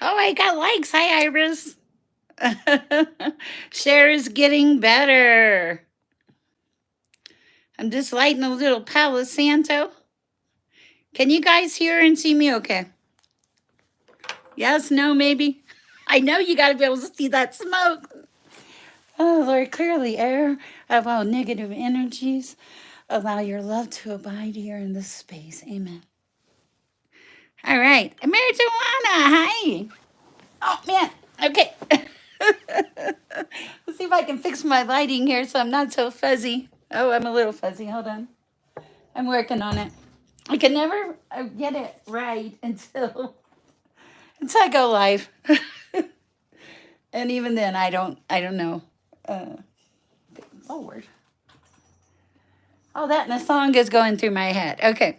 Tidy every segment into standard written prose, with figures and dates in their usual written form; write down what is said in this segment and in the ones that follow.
Oh, I got likes. Hi, Iris. Sher is getting better. I'm just lighting a little Palo Santo. Can you guys hear and see me okay? Yes, no, maybe? I know you got to be able to see that smoke. Oh, Lord, clear the air of all negative energies. Allow your love to abide here in this space. Amen. All right. Marijuana, hi. Oh, man. Okay. Let's see if I can fix my lighting here so I'm not so fuzzy. Oh, I'm a little fuzzy. Hold on. I'm working on it. I can never get it right until I go live. And even then I don't know. Uh, Lord. Oh, that and the song is going through my head. Okay.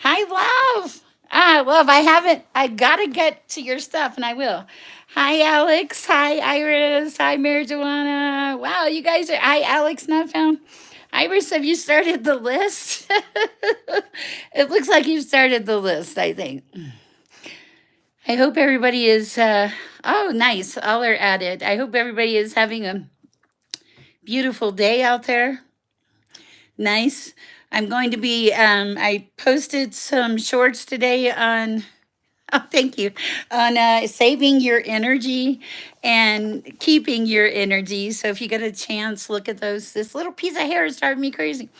Hi, love. Love, I gotta get to your stuff and I will. Hi, Alex. Hi, Iris. Hi, Marijuana. Wow, you guys are, hi, Alex, not found. Iris, have you started the list? It looks like you've started the list, I think. I hope everybody is, oh, nice. All are added. I hope everybody is having a beautiful day out there. Nice. I'm going to be, I posted some shorts today on, oh, thank you, on saving your energy and keeping your energy. So if you get a chance, look at those. This little piece of hair is driving me crazy.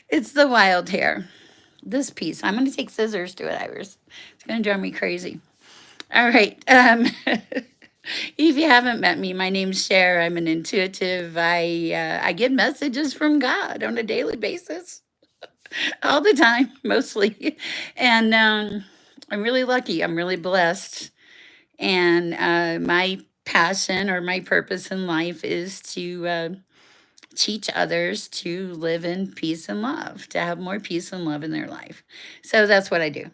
It's the wild hair. This piece. I'm going to take scissors to it, Iris. It's going to drive me crazy. All right. If you haven't met me, my name's Sher. I'm an intuitive. I get messages from God on a daily basis, all the time, mostly, and I'm really lucky. I'm really blessed, and my passion or my purpose in life is to teach others to live in peace and love, to have more peace and love in their life. So that's what I do.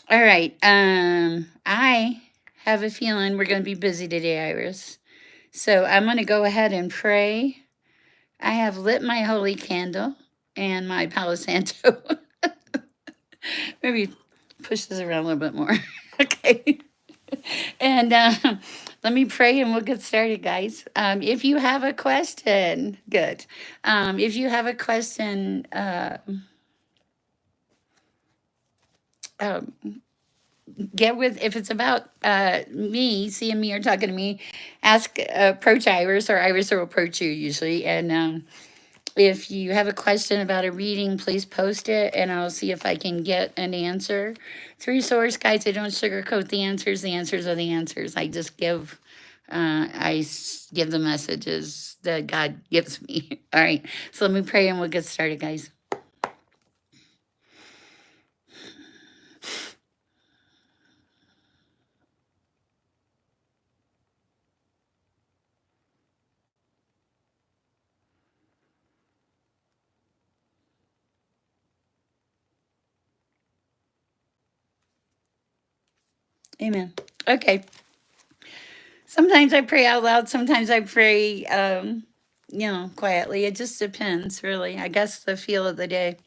All right. I have a feeling we're going to be busy today, Iris. So I'm going to go ahead and pray. I have lit my holy candle and my Palo Santo. Maybe push this around a little bit more. Okay. And let me pray and we'll get started, guys. If you have a question, good. If you have a question, um, get with, if it's about me, seeing me or talking to me, ask, approach Iris, or Iris will approach you usually. And if you have a question about a reading, please post it and I'll see if I can get an answer through source. Guys, I don't sugarcoat the answers. The answers are the answers. I just give, give the messages that God gives me. All right. So let me pray and we'll get started, guys. Amen. Okay. Sometimes I pray out loud. Sometimes I pray, quietly. It just depends, really. I guess the feel of the day.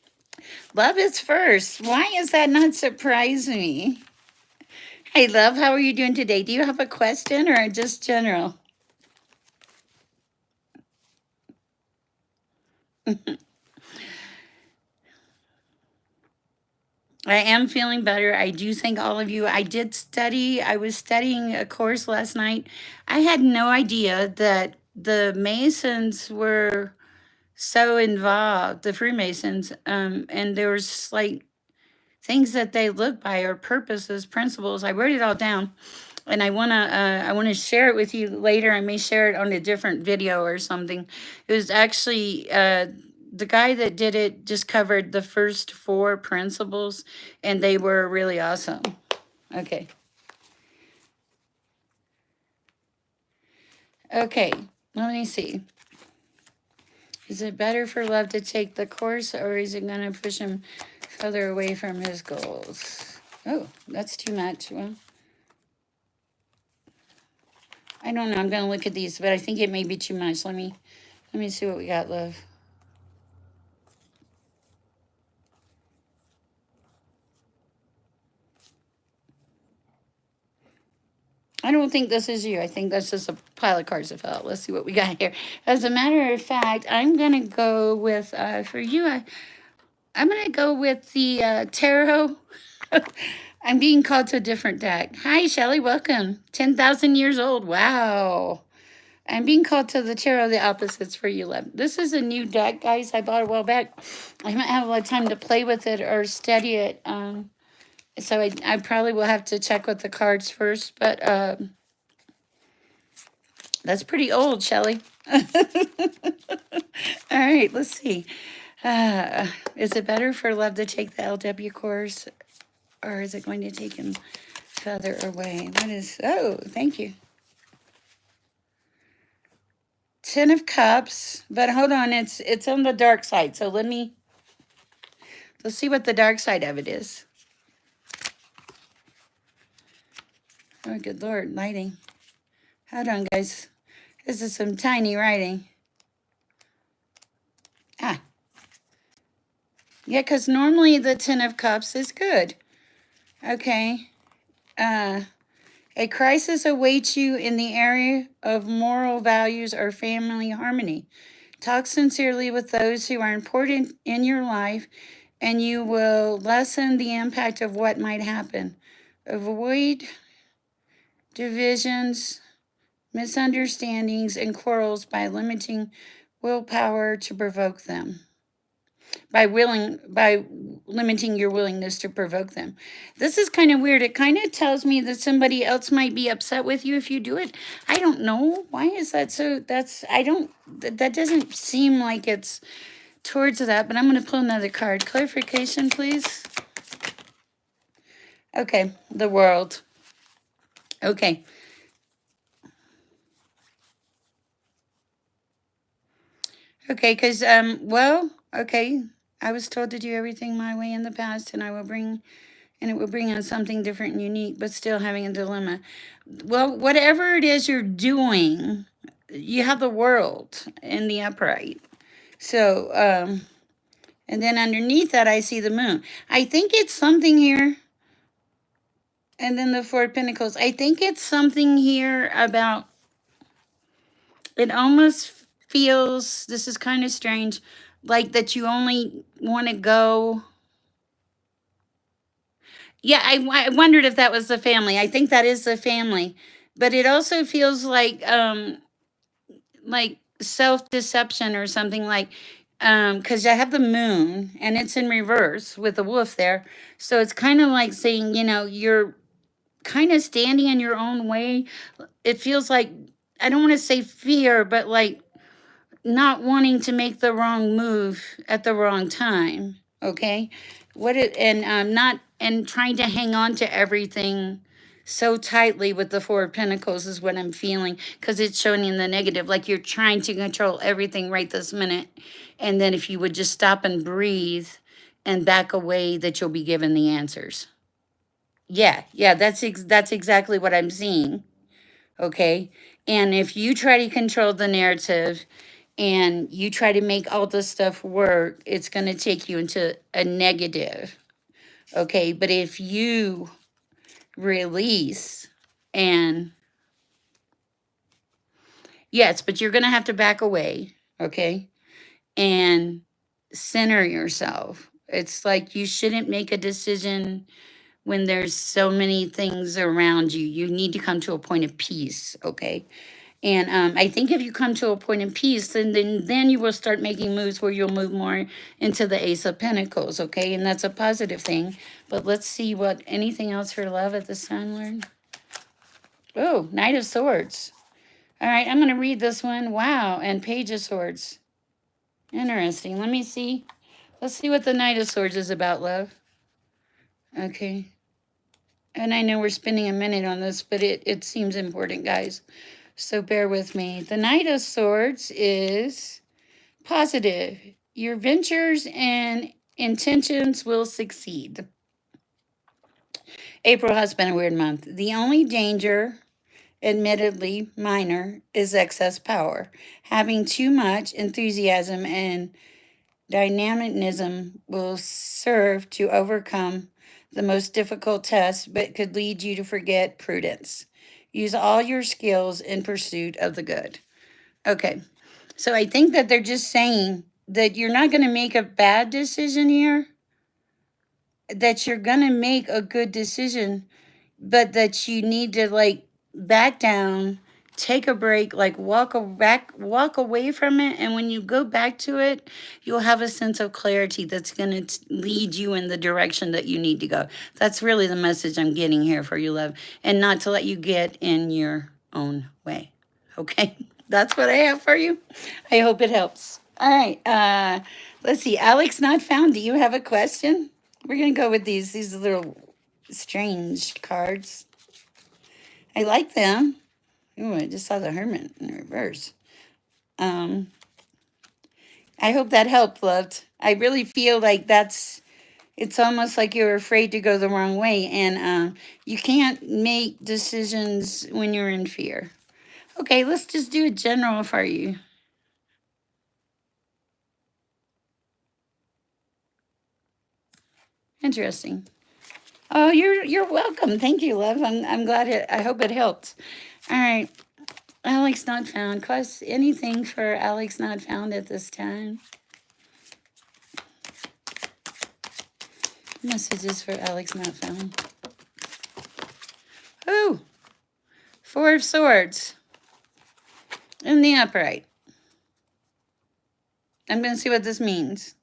Love is first. Why is that not surprise me? Hey, love, how are you doing today? Do you have a question or just general? I am feeling better. I do thank all of you. I did study. I was studying a course last night. I had no idea that the Masons were so involved, the Freemasons, and there was like things that they look by or purposes, principles. I wrote it all down, and I wanna share it with you later. I may share it on a different video or something. It was actually the guy that did it just covered the first four principles, and they were really awesome. Okay. Okay. Let me see. Is it better for love to take the course, or is it going to push him further away from his goals? Oh, that's too much. Well, I don't know. I'm going to look at these, but I think it may be too much. Let me see what we got, love. I don't think this is you. I think that's just a pile of cards that fell out. Let's see what we got here. As a matter of fact, I'm going to go with, for you, I'm going to go with the tarot. I'm being called to a different deck. Hi, Shelly. Welcome. 10,000 years old. Wow. I'm being called to the tarot of the opposites for you, love. This is a new deck, guys. I bought it a while back. I haven't had a lot of time to play with it or study it. So I probably will have to check with the cards first. But that's pretty old, Shelly. All right, let's see. Is it better for love to take the LW course, or is it going to take him further away? What is, oh, thank you. 10 of Cups, but hold on, it's on the dark side. So let's see what the dark side of it is. Oh, good Lord, lighting. Hold on, guys. This is some tiny writing. Ah. Yeah, because normally the 10 of Cups is good. Okay. A crisis awaits you in the area of moral values or family harmony. Talk sincerely with those who are important in your life, and you will lessen the impact of what might happen. Avoid divisions, misunderstandings, and quarrels by limiting willpower to provoke them. By limiting your willingness to provoke them. This is kind of weird. It kind of tells me that somebody else might be upset with you if you do it. I don't know. Why is that so? That doesn't seem like it's towards that, but I'm going to pull another card. Clarification, please. Okay, the World. Okay. Okay, because, well, okay. I was told to do everything my way in the past, and it will bring on something different and unique, but still having a dilemma. Well, whatever it is you're doing, you have the World in the upright. So, and then underneath that, I see the Moon. I think it's something here. And then the Four of Pentacles. I think it's something here about, it almost feels, this is kind of strange, like that you only want to go. Yeah, I wondered if that was the family. I think that is the family. But it also feels like self-deception or something, like because I have the Moon and it's in reverse with the wolf there. So it's kind of like saying, you're kind of standing in your own way. It feels like, I don't want to say fear, but like not wanting to make the wrong move at the wrong time. Okay. Not, and trying to hang on to everything so tightly with the Four of Pentacles is what I'm feeling, because it's showing in the negative, like you're trying to control everything right this minute. And then if you would just stop and breathe and back away, that you'll be given the answers. Yeah, that's exactly what I'm seeing. Okay. And if you try to control the narrative and you try to make all this stuff work, it's going to take you into a negative. Okay. But if you release and, yes, but you're going to have to back away. Okay. And center yourself. It's like you shouldn't make a decision when there's so many things around you. You need to come to a point of peace. Okay. And I think if you come to a point of peace, then you will start making moves where you'll move more into the Ace of Pentacles, okay? And that's a positive thing. But let's see what, anything else for love at this time, Lord? Oh, Knight of Swords. All right, I'm going to read this one. Wow, and Page of Swords. Interesting. Let me see. Let's see what the Knight of Swords is about, love. Okay. And I know we're spending a minute on this, but it seems important, guys. So bear with me. The Knight of Swords is positive. Your ventures and intentions will succeed. April has been a weird month. The only danger, admittedly minor, is excess power. Having too much enthusiasm and dynamism will serve to overcome the most difficult test, but could lead you to forget prudence. Use all your skills in pursuit of the good. Okay. So I think that they're just saying that you're not going to make a bad decision here, that you're going to make a good decision, but that you need to like back down, take a break, like walk away from it, and when you go back to it, you'll have a sense of clarity that's going to lead you in the direction that you need to go. That's really the message I'm getting here for you, love, and not to let you get in your own way. Okay? That's what I have for you. I hope it helps. All right. Let's see. Alex not found. Do you have a question? We're gonna go with these little strange cards. I like them. Ooh, I just saw the Hermit in reverse. Um, I hope that helped, loved. I really feel like it's almost like you're afraid to go the wrong way, and you can't make decisions when you're in fear. Okay, let's just do a general for you. Interesting. Oh, you're welcome. Thank you, love. I'm glad it. I hope it helped. All right. Alex not found. Quest anything for Alex not found at this time? Messages for Alex not found. Oh, Four of Swords in the upright. I'm gonna see what this means,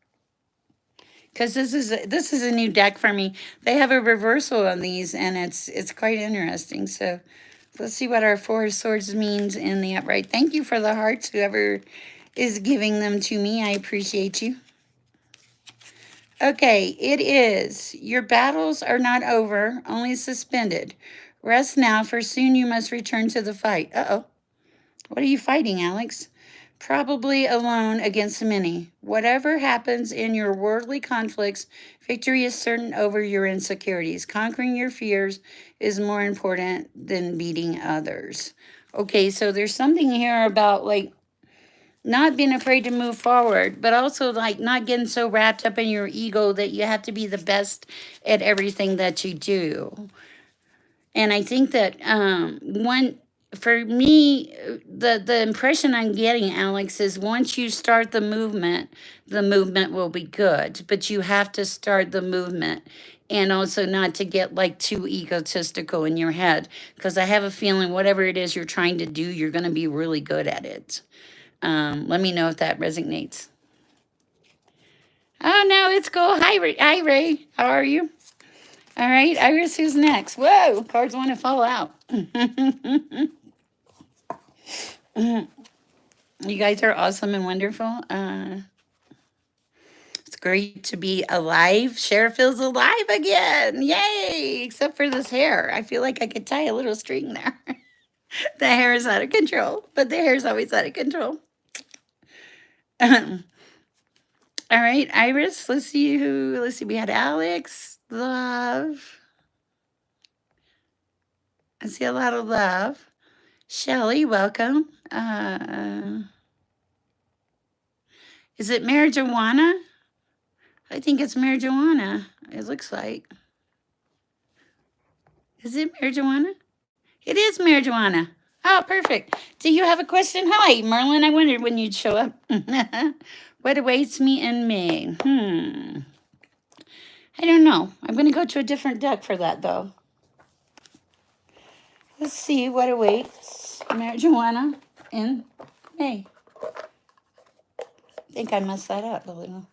because this is a new deck for me. They have a reversal on these, and it's quite interesting. So let's see what our Four of Swords means in the upright. Thank you for the hearts, whoever is giving them to me. I appreciate you. Okay, it is. Your battles are not over, only suspended. Rest now, for soon you must return to the fight. Uh-oh. What are you fighting, Alex? Probably alone against many. Whatever happens in your worldly conflicts, victory is certain over your insecurities. Conquering your fears is more important than beating others. Okay, so there's something here about like not being afraid to move forward, but also like not getting so wrapped up in your ego that you have to be the best at everything that you do. And I think that one for me, the impression I'm getting, Alex, is once you start the movement will be good. But you have to start the movement, and also not to get like too egotistical in your head, because I have a feeling whatever it is you're trying to do, you're going to be really good at it. Let me know if that resonates. Oh, no, it's cool. Hi, Ray. How are you? All right, Iris, who's next? Whoa, cards want to fall out. You guys are awesome and wonderful. It's great to be alive. Sher feels alive again. Yay! Except for this hair. I feel like I could tie a little string there. The hair is out of control, but the hair is always out of control. All right, Iris, let's see, we had Alex, love. I see a lot of love. Shelly, welcome. Is it marijuana? I think it's marijuana. It looks like. Is it marijuana? It is marijuana. Oh, perfect. Do you have a question? Hi, Merlin. I wondered when you'd show up. What awaits me in May? I don't know. I'm going to go to a different deck for that, though. Let's see what awaits marijuana in May. I think I messed that up a little.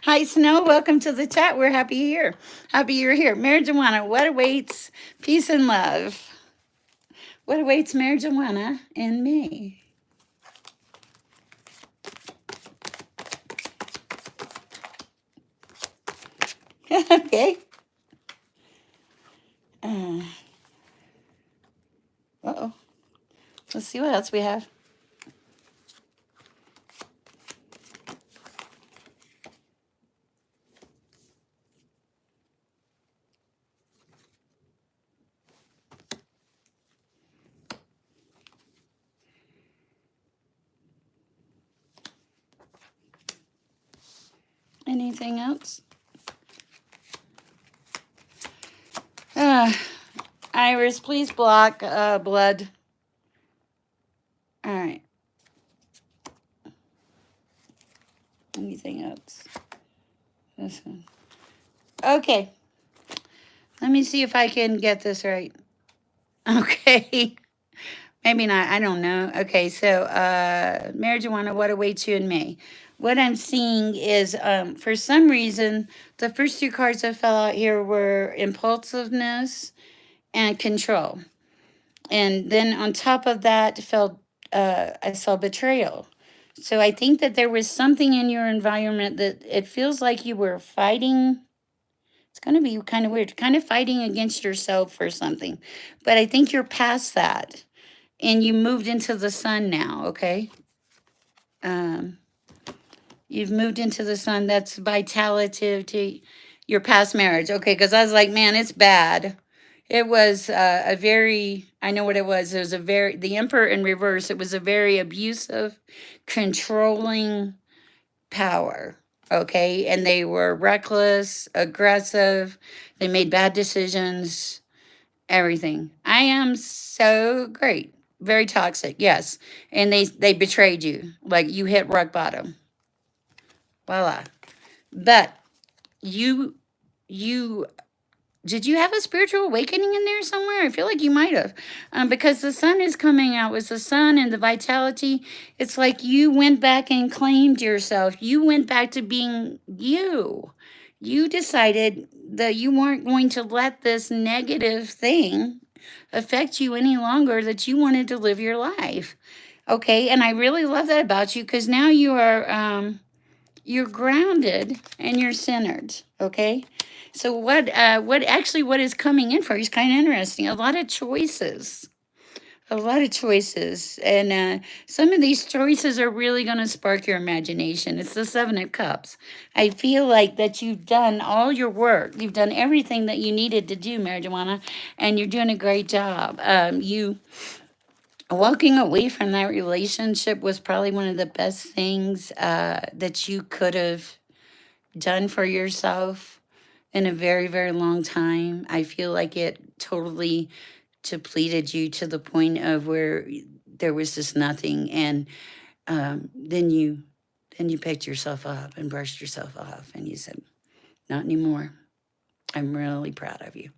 Hi, Snow. Welcome to the chat. We're happy you're here. Happy you're here. Marijuana. What awaits peace and love? What awaits marijuana in May? Okay. Uh-oh. Let's see what else we have. Anything else? Iris, please block blood. All right. Anything else? This one. Okay. Let me see if I can get this right. Okay. Maybe not. I don't know. Okay. So, marijuana, what awaits you in May? What I'm seeing is, for some reason, the first two cards that fell out here were impulsiveness and control. And then on top of that fell, I saw betrayal. So I think that there was something in your environment that it feels like you were fighting. It's going to be kind of weird, kind of fighting against yourself for something. But I think you're past that and you moved into the sun now, okay? Um, you've moved into the sun. That's vitality to your past marriage. Okay, because I was like, man, it's bad. It was a very, I know what it was. It was a very, the Emperor in reverse. It was a very abusive, controlling power. Okay. And they were reckless, aggressive. They made bad decisions, everything. I am so great. Very toxic. Yes. And they betrayed you. Like you hit rock bottom. Voila. But you, you did you have a spiritual awakening in there somewhere? I feel like you might have. Because the sun is coming out with the sun and the vitality. It's like you went back and claimed yourself. You went back to being you. You decided that you weren't going to let this negative thing affect you any longer, that you wanted to live your life. Okay. And I really love that about you because now you are. You're grounded and you're centered. Okay. So what is coming in for you is kind of interesting. A lot of choices. A lot of choices. And some of these choices are really going to spark your imagination. It's the Seven of Cups. I feel like that you've done all your work. You've done everything that you needed to do, marijuana, and you're doing a great job. You walking away from that relationship was probably one of the best things that you could have done for yourself in a very, very long time. I feel like it totally depleted you to the point of where there was just nothing. And then you picked yourself up and brushed yourself off and you said, not anymore. I'm really proud of you.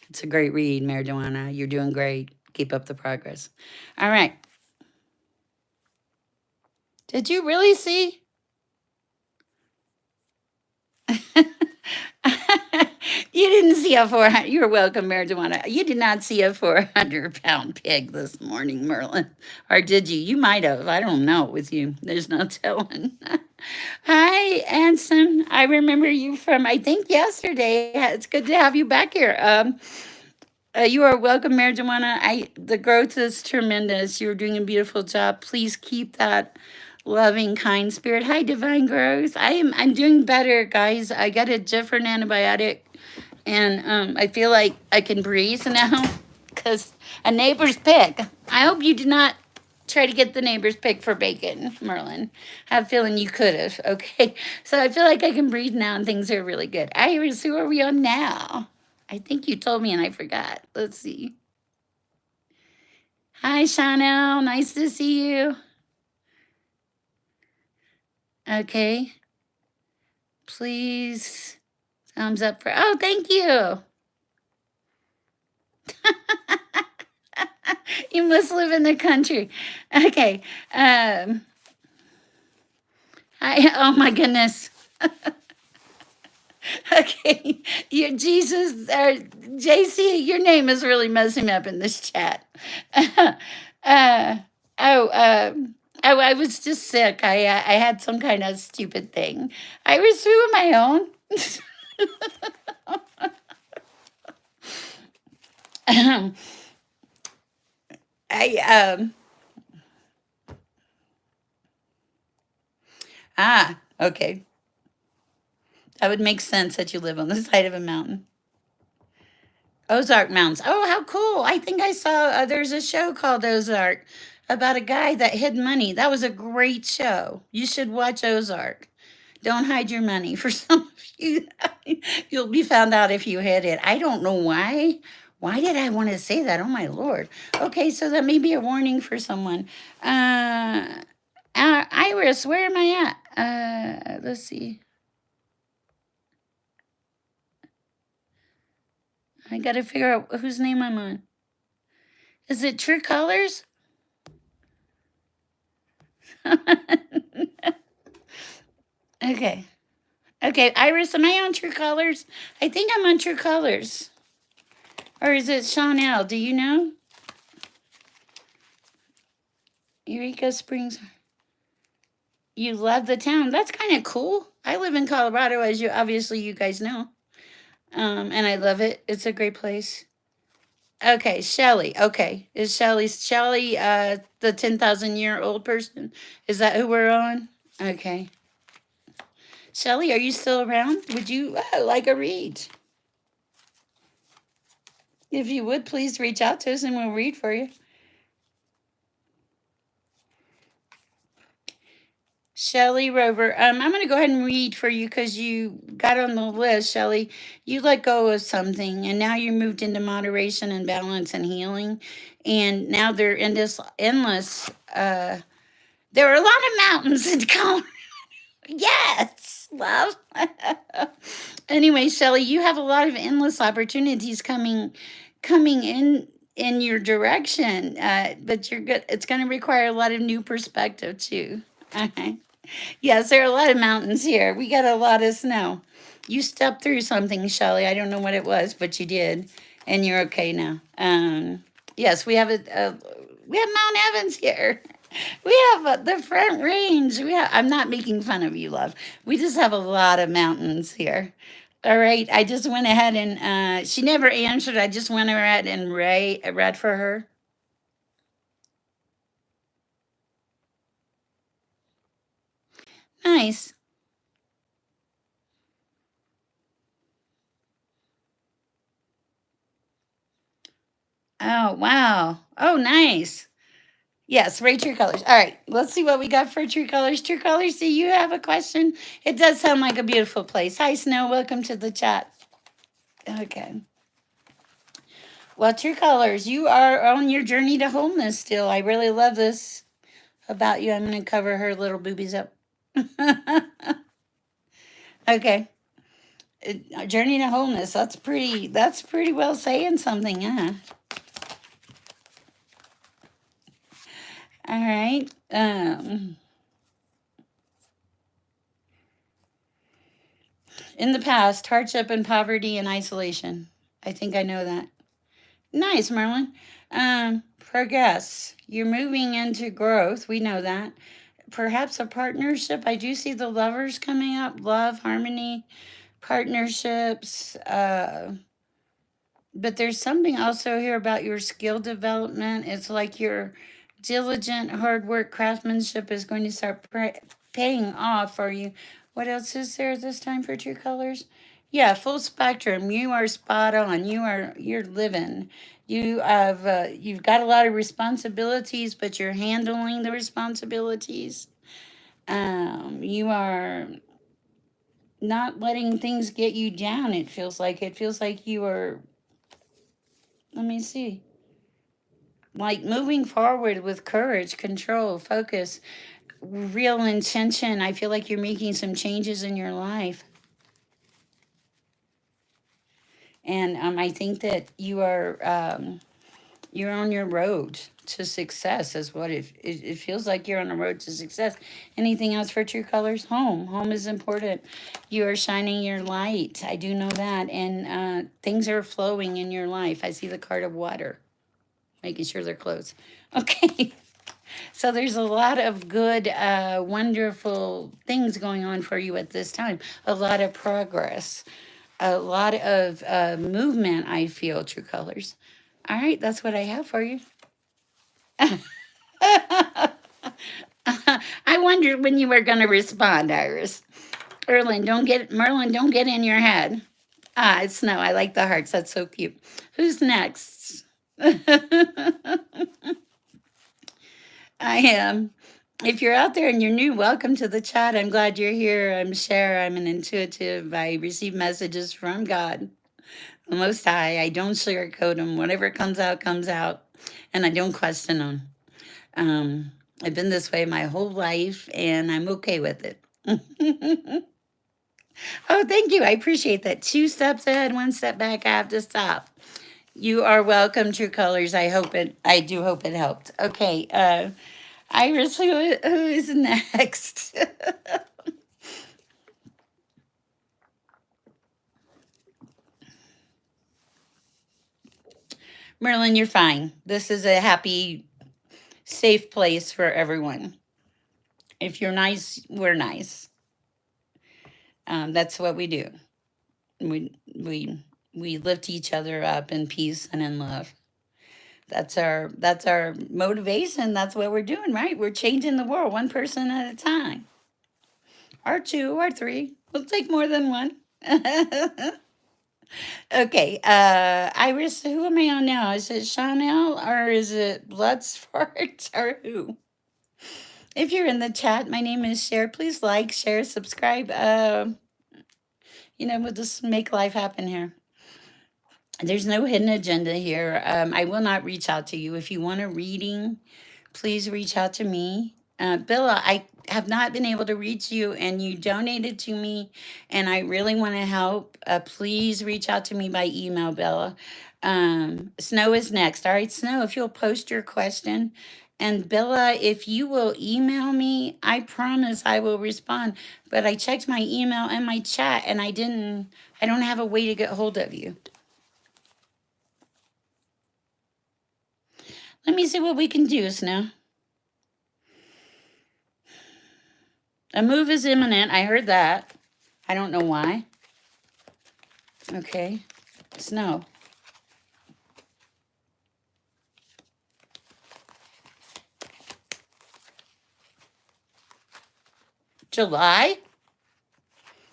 It's a great read, marijuana. You're doing great. Keep up the progress. All right. Did you really see? You didn't see a 400. You're welcome, marijuana. You did not see a 400-pound pig this morning, Merlin. Or did you? You might have. I don't know with you. There's no telling. Hi, Anson. I remember you from, I think, yesterday. It's good to have you back here. You are welcome, marijuana. The growth is tremendous. You're doing a beautiful job. Please keep that loving, kind spirit. Hi, divine growth. I'm doing better, guys. I got a different antibiotic, and I feel like I can breathe now because a neighbor's pig. I hope you did not try to get the neighbor's pig for bacon, Merlin. I have a feeling you could have. Okay, so I feel like I can breathe now, and things are really good. Iris, who are we on now? I think you told me and I forgot. Let's see. Hi, Chanel. Nice to see you. Okay. Please. Thumbs up for. Oh, thank you. You must live in the country. Okay. Hi. Oh, my goodness. Okay, you Jesus or JC, your name is really messing me up in this chat. uh, oh, I was just sick. I had some kind of stupid thing. Iris, who am I on? I okay. That would make sense that you live on the side of a mountain. Ozark Mountains. Oh, how cool. I think I saw there's a show called Ozark about a guy that hid money. That was a great show. You should watch Ozark. Don't hide your money. For some of you, you'll be found out if you hid it. I don't know why. Why did I want to say that? Oh my Lord. Okay, so that may be a warning for someone. Iris, where am I at? Let's see. I got to figure out whose name I'm on. Is it True Colors? Okay. Okay, Iris, am I on True Colors? I think I'm on True Colors. Or is it Chanel? Do you know? Eureka Springs. You love the town. That's kind of cool. I live in Colorado, as you guys know. And I love it. It's a great place. Okay, Shelly. Okay. Is Shelly the 10,000-year-old person? Is that who we're on? Okay. Shelly, are you still around? Would you like a read? If you would, please reach out to us and we'll read for you. Shelly Rover, I'm going to go ahead and read for you because you got on the list, Shelly. You let go of something, and now you moved into moderation and balance and healing. And now they're in this endless, there are a lot of mountains in Colorado. Yes, love. Anyway, Shelly, you have a lot of endless opportunities coming in your direction, but you're good. It's going to require a lot of new perspective too. Okay. Yes, there are a lot of mountains here. We got a lot of snow. You stepped through something, Shelly. I don't know what it was, but you did, and you're okay now. Yes, we have Mount Evans here. We have the Front Range. I'm not making fun of you, love. We just have a lot of mountains here. All right. I just went ahead and she never answered. I just went ahead and read for her. Nice. Oh, wow. Oh, nice. Yes, rate True Colors. All right, let's see what we got for True Colors. True Colors, do you have a question? It does sound like a beautiful place. Hi, Snow. Welcome to the chat. Okay. Well, True Colors, you are on your journey to wholeness still. I really love this about you. I'm going to cover her little boobies up. Okay. Journey to wholeness. That's pretty well saying something, huh? All right. In the past, hardship and poverty and isolation. I think I know that. Nice, Merlin. Progress. You're moving into growth. We know that. Perhaps a partnership. I do see the lovers coming up. Love, harmony, partnerships. But there's something also here about your skill development. It's like your diligent, hard work, craftsmanship is going to start paying off for you. What else is there this time for True Colors? Yeah, full spectrum. You are spot on. You're living. You've got a lot of responsibilities, but you're handling the responsibilities. You are not letting things get you down. It feels like you are. Let me see. Like moving forward with courage, control, focus, real intention. I feel like you're making some changes in your life. And I think that you're on your road to success is what it feels like. You're on a road to success. Anything else for True Colors? Home is important. You are shining your light. I do know that. And things are flowing in your life. I see the card of water, making sure they're closed. Okay. So there's a lot of good, wonderful things going on for you at this time. A lot of progress, a lot of movement, I feel, True Colors. All right, that's what I have for you. I wondered when you were going to respond, Iris. Merlin, don't get in your head. Ah, it's Snow. I like the hearts. That's so cute. Who's next? I am. If you're out there and you're new, welcome to the chat. I'm glad you're here. I'm Sher. I'm an intuitive. I receive messages from God. The Most High. I don't sugarcoat them. Whatever comes out, and I don't question them. Um, I've been this way my whole life, and I'm okay with it. Oh, thank you. I appreciate that. Two steps ahead, one step back. I have to stop. You are welcome, True Colors. I do hope it helped. Okay, Iris, who is next? Merlin, you're fine. This is a happy, safe place for everyone. If you're nice, we're nice. That's what we do. We lift each other up in peace and in love. That's our motivation. That's what we're doing, right? We're changing the world one person at a time. Or two or three. We'll take more than one. Okay, Iris, who am I on now? Is it Chanel or is it Bloodsport or who? If you're in the chat, my name is Sher. Please like, share, subscribe. We'll just make life happen here. There's no hidden agenda here. I will not reach out to you. If you want a reading, please reach out to me. Billa, I have not been able to reach you, and you donated to me, and I really want to help. Please reach out to me by email, Bella. Snow is next. All right, Snow, if you'll post your question. And Bella, if you will email me, I promise I will respond. But I checked my email and my chat, and I don't have a way to get hold of you. Let me see what we can do, Snow. A move is imminent. I heard that. I don't know why. Okay. Snow. July?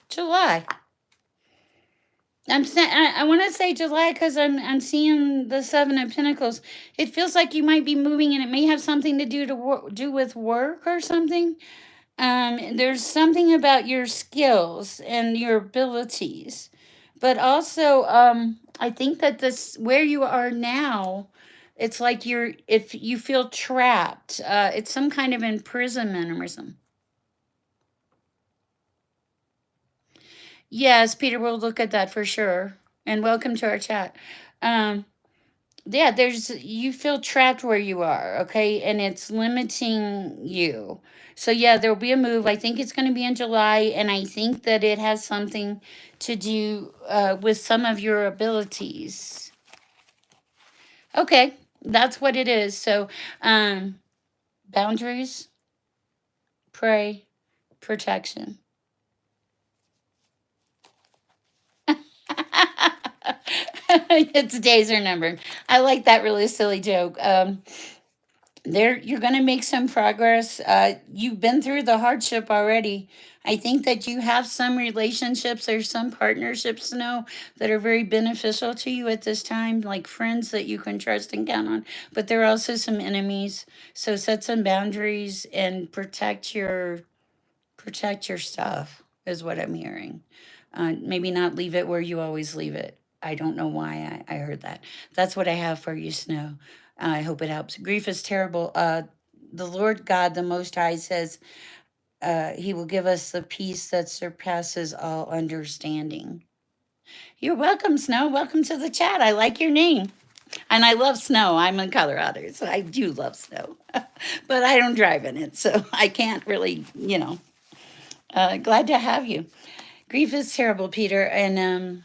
July. I want to say July because I'm seeing the Seven of Pentacles. It feels like you might be moving, and it may have something to do with work or something. There's something about your skills and your abilities, but also I think that this where you are now, it's like if you feel trapped, it's some kind of imprisonment or something. Yes, Peter, we'll look at that for sure. And welcome to our chat. Um, yeah, you feel trapped where you are, okay? And it's limiting you. So yeah, there'll be a move. I think it's going to be in July, and I think that it has something to do with some of your abilities. Okay, that's what it is. So, boundaries, pray, protection. Its days are numbered. I like that really silly joke. You're going to make some progress. You've been through the hardship already. I think that you have some relationships or some partnerships now that are very beneficial to you at this time, like friends that you can trust and count on. But there are also some enemies. So set some boundaries and protect your stuff is what I'm hearing. Maybe not leave it where you always leave it. I don't know why I heard that. That's what I have for you, Snow. I hope it helps. Grief is terrible. The Lord God, the Most High, says He will give us the peace that surpasses all understanding. You're welcome, Snow. Welcome to the chat. I like your name. And I love snow. I'm in Colorado, so I do love snow. But I don't drive in it, so I can't really, glad to have you. Grief is terrible, Peter. And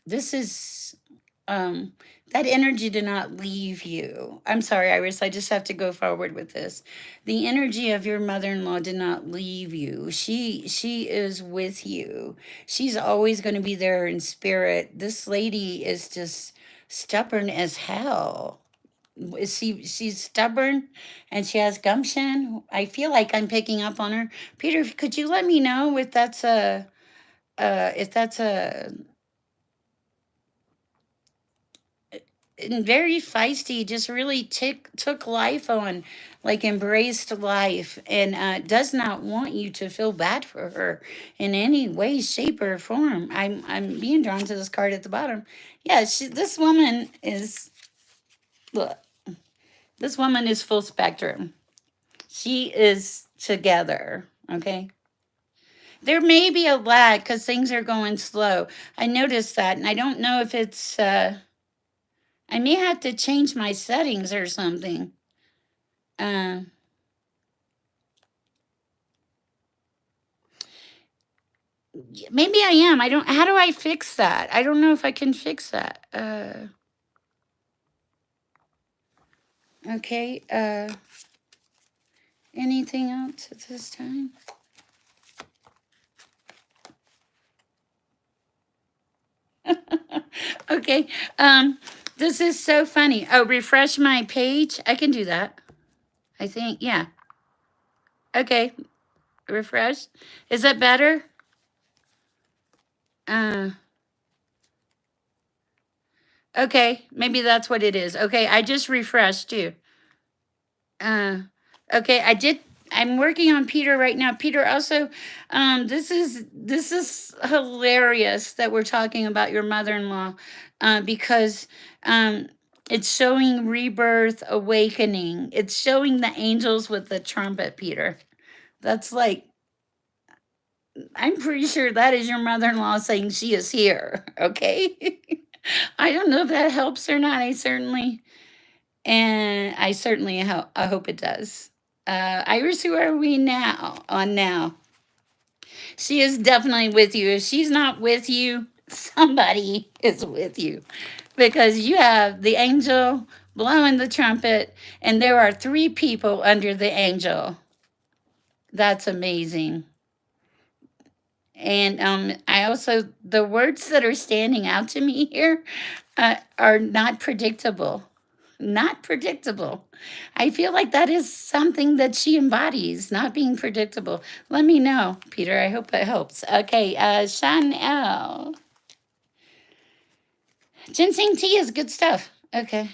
this is that energy did not leave you. I'm sorry, Iris. I just have to go forward with this. The energy of your mother-in-law did not leave you. She is with you. She's always going to be there in spirit. This lady is just stubborn as hell. She's stubborn and she has gumption. I feel like I'm picking up on her. Peter, could you let me know if that's a and very feisty, just really took life on, like embraced life and does not want you to feel bad for her in any way, shape, or form. I'm being drawn to this card at the bottom. Yeah, this woman is, look, this woman is full spectrum. She is together, okay? There may be a lag because things are going slow. I noticed that, and I don't know if it's, I may have to change my settings or something. Uh, Maybe I am. I don't, how do I fix that? I don't know if I can fix that. Okay. Anything else at this time? Okay. This is so funny. Oh, refresh my page. I can do that. I think, yeah. Okay. Refresh. Is that better? Uh, okay. Maybe that's what it is. Okay. I just refreshed too. Uh, okay. I'm working on Peter right now. Peter, also, this is hilarious that we're talking about your mother-in-law, because it's showing rebirth, awakening. It's showing the angels with the trumpet, Peter. That's like, I'm pretty sure that is your mother-in-law saying she is here. Okay. I don't know if that helps or not. I certainly I hope it does. Iris, who are we now on now? She is definitely with you. If she's not with you, somebody is with you, because you have the angel blowing the trumpet, and there are 3 people under the angel. That's amazing. And I also, the words that are standing out to me here are not predictable. Not predictable. I feel like that is something that she embodies, not being predictable. Let me know, Peter. I hope it helps. Okay, Chanel. Ginseng tea is good stuff. Okay.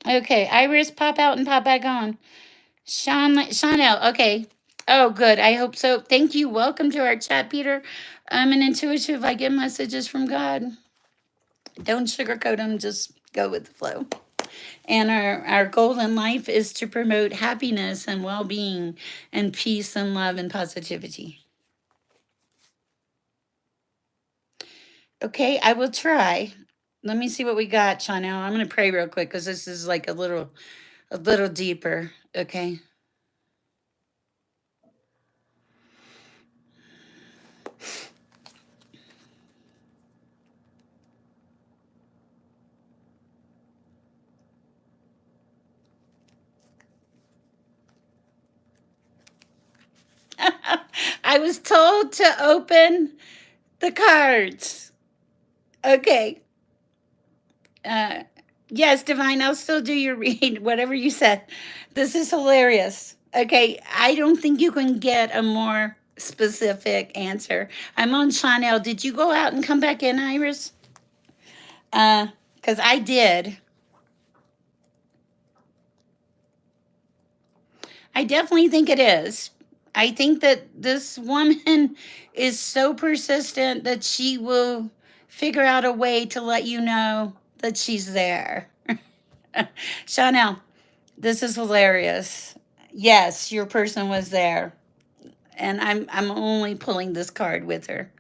Okay, Iris, pop out and pop back on. Chanel, okay. Oh, good. I hope so. Thank you. Welcome to our chat, Peter. I'm an intuitive. I get messages from God. Don't sugarcoat them. Just go with the flow. And our goal in life is to promote happiness and well-being and peace and love and positivity. Okay, I will try. Let me see what we got, Chanel. I'm going to pray real quick because this is like a little deeper. Okay. I was told to open the cards. Okay. Uh, yes, Divine, I'll still do your read, whatever you said. This is hilarious. Okay, I don't think you can get a more specific answer. I'm on Chanel. Did you go out and come back in, Iris? Because I did. I definitely think it is. I think that this woman is so persistent that she will figure out a way to let you know that she's there. Chanel, this is hilarious. Yes, your person was there. And I'm only pulling this card with her.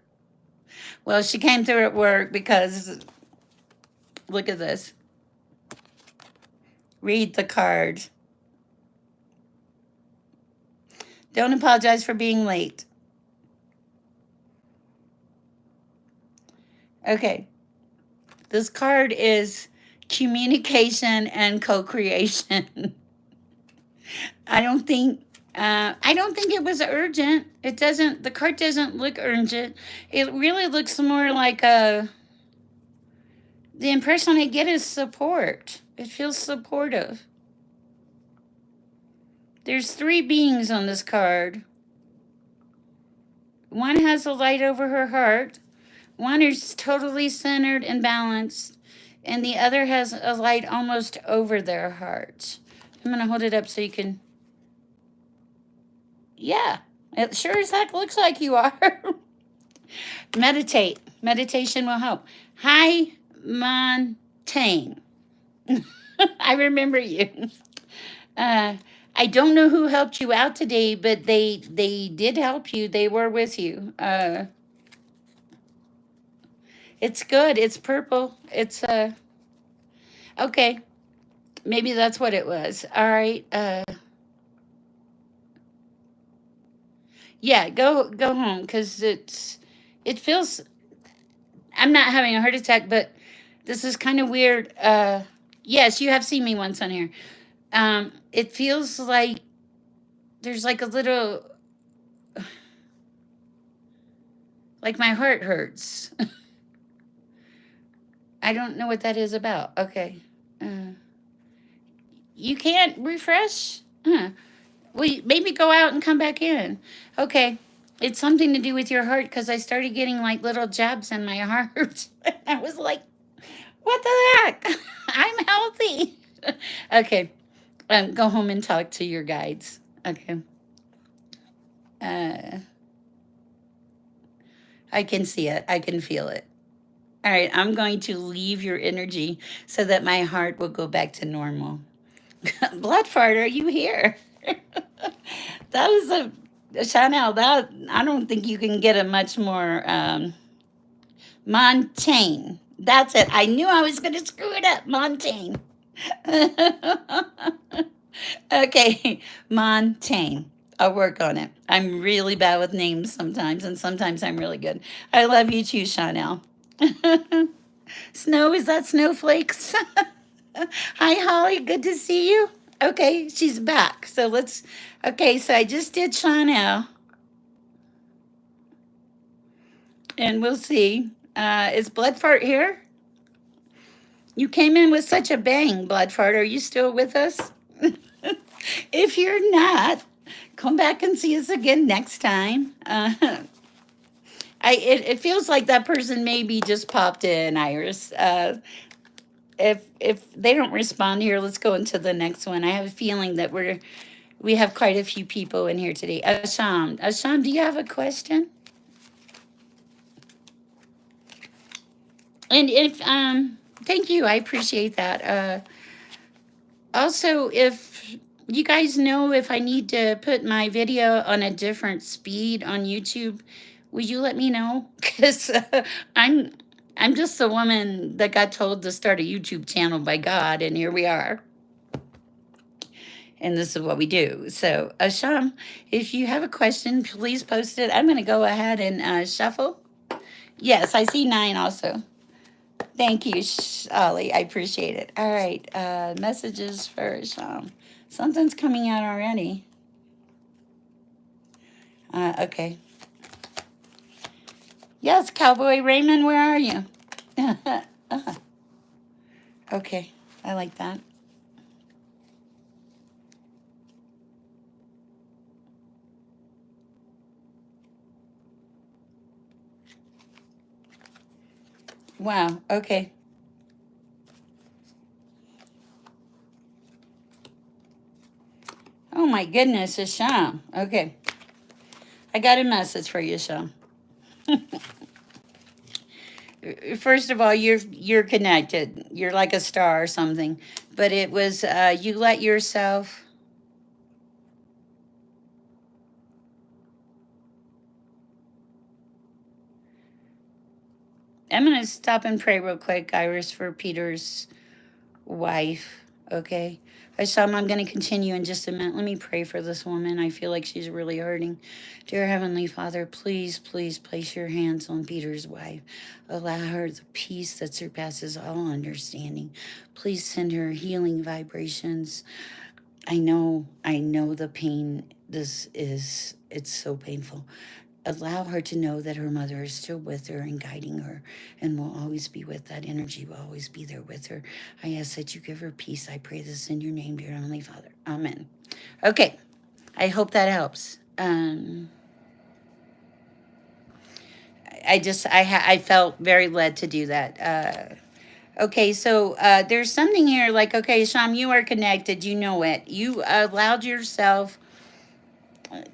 Well, she came through at work because look at this. Read the card. Don't apologize for being late. Okay. This card is communication and co-creation. I don't think it was urgent. It doesn't, the card doesn't look urgent. It really looks more like the impression I get is support. It feels supportive. There's 3 beings on this card. One has a light over her heart. One is totally centered and balanced, and the other has a light almost over their heart. I'm going to hold it up so you can. Yeah, it sure as heck looks like you are. Meditate. Meditation will help. Hi, Montaigne. I remember you. Uh, I don't know who helped you out today, but they did help you. They were with you. It's good. It's purple. It's okay. Maybe that's what it was. All right. Yeah. Go home because it feels. I'm not having a heart attack, but this is kind of weird. Yes, you have seen me once on here. It feels like there's like a little, like my heart hurts. I don't know what that is about. Okay. Uh, you can't refresh? Huh. Well, maybe go out and come back in. Okay. It's something to do with your heart because I started getting like little jabs in my heart. I was like, what the heck? I'm healthy. Okay. Go home and talk to your guides. Okay. Uh, I can see it. I can feel it. All right. I'm going to leave your energy so that my heart will go back to normal. Blood fart, are you here? That was a Chanel. That I don't think you can get a much more Montaigne. That's it. I knew I was going to screw it up. Montaigne. Okay, Montaigne. I'll work on it. I'm really bad with names sometimes, and sometimes I'm really good. I love you too, Chanel. Snow, is that snowflakes? Hi, Holly. Good to see you. Okay, she's back. So let's. Okay, so I just did Chanel, and we'll see. Is Blood Fart here? You came in with such a bang, Blood Fart. Are you still with us? If you're not, come back and see us again next time. It feels like that person maybe just popped in, Iris. If they don't respond here, let's go into the next one. I have a feeling that we have quite a few people in here today. Asham, do you have a question? And if thank you, I appreciate that. Also, if you guys know if I need to put my video on a different speed on YouTube, will you let me know? Because I'm just a woman that got told to start a YouTube channel by God, and here we are. And this is what we do. So, Asham, if you have a question, please post it. I'm going to go ahead and shuffle. Yes, I see 9 also. Thank you, Ollie. I appreciate it. All right. Messages for Asham. Something's coming out already. Okay. Yes, Cowboy Raymond, where are you? Okay. I like that. Wow. Okay. Oh my goodness, Asham. Okay. I got a message for you, Asham. First of all, you're connected. You're like a star or something. But it was you let yourself. I'm gonna stop and pray real quick, Iris, for Peter's wife. Okay. I'm going to continue in just a minute. Let me pray for this woman. I feel like she's really hurting. Dear Heavenly Father, please, please place your hands on Peter's wife. Allow her the peace that surpasses all understanding. Please send her healing vibrations. I know the pain it's so painful. Allow her to know that her mother is still with her and guiding her and will always be with that energy, will always be there with her. I ask that you give her peace. I pray this in your name, dear Heavenly Father. Amen. Okay. I hope that helps. I felt very led to do that. Okay, so there's something here like, okay, Sham, you are connected. You know it. You allowed yourself.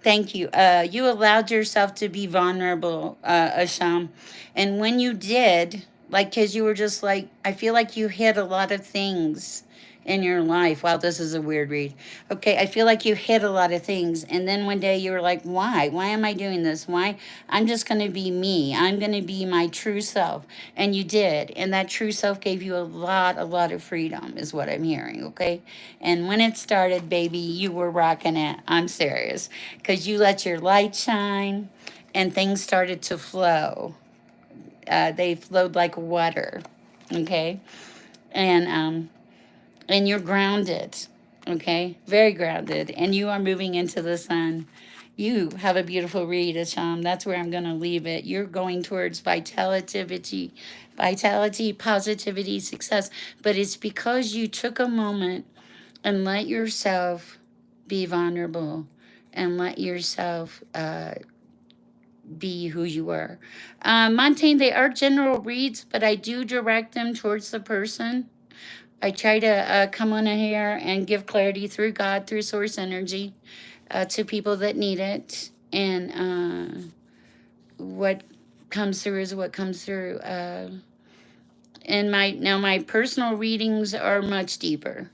Thank you. You allowed yourself to be vulnerable, Asham. And when you did, like, because you were just like, I feel like you hid a lot of things in your life. Wow, this is a weird read. Okay, I feel like you hid a lot of things. And then one day you were like, why? Why am I doing this? Why? I'm just going to be me. I'm going to be my true self. And you did. And that true self gave you a lot of freedom, is what I'm hearing. Okay. And when it started, baby, you were rocking it. I'm serious. Because you let your light shine and things started to flow. They flowed like water. Okay. And and you're grounded, okay? Very grounded, and you are moving into the sun. You have a beautiful read, Asham. That's where I'm going to leave it. You're going towards vitality, positivity, success, but it's because you took a moment and let yourself be vulnerable and let yourself be who you are. Montaigne, they are general reads, but I do direct them towards the person. I try to come on here and give clarity through God, through source energy, to people that need it. And what comes through is what comes through. And my personal readings are much deeper.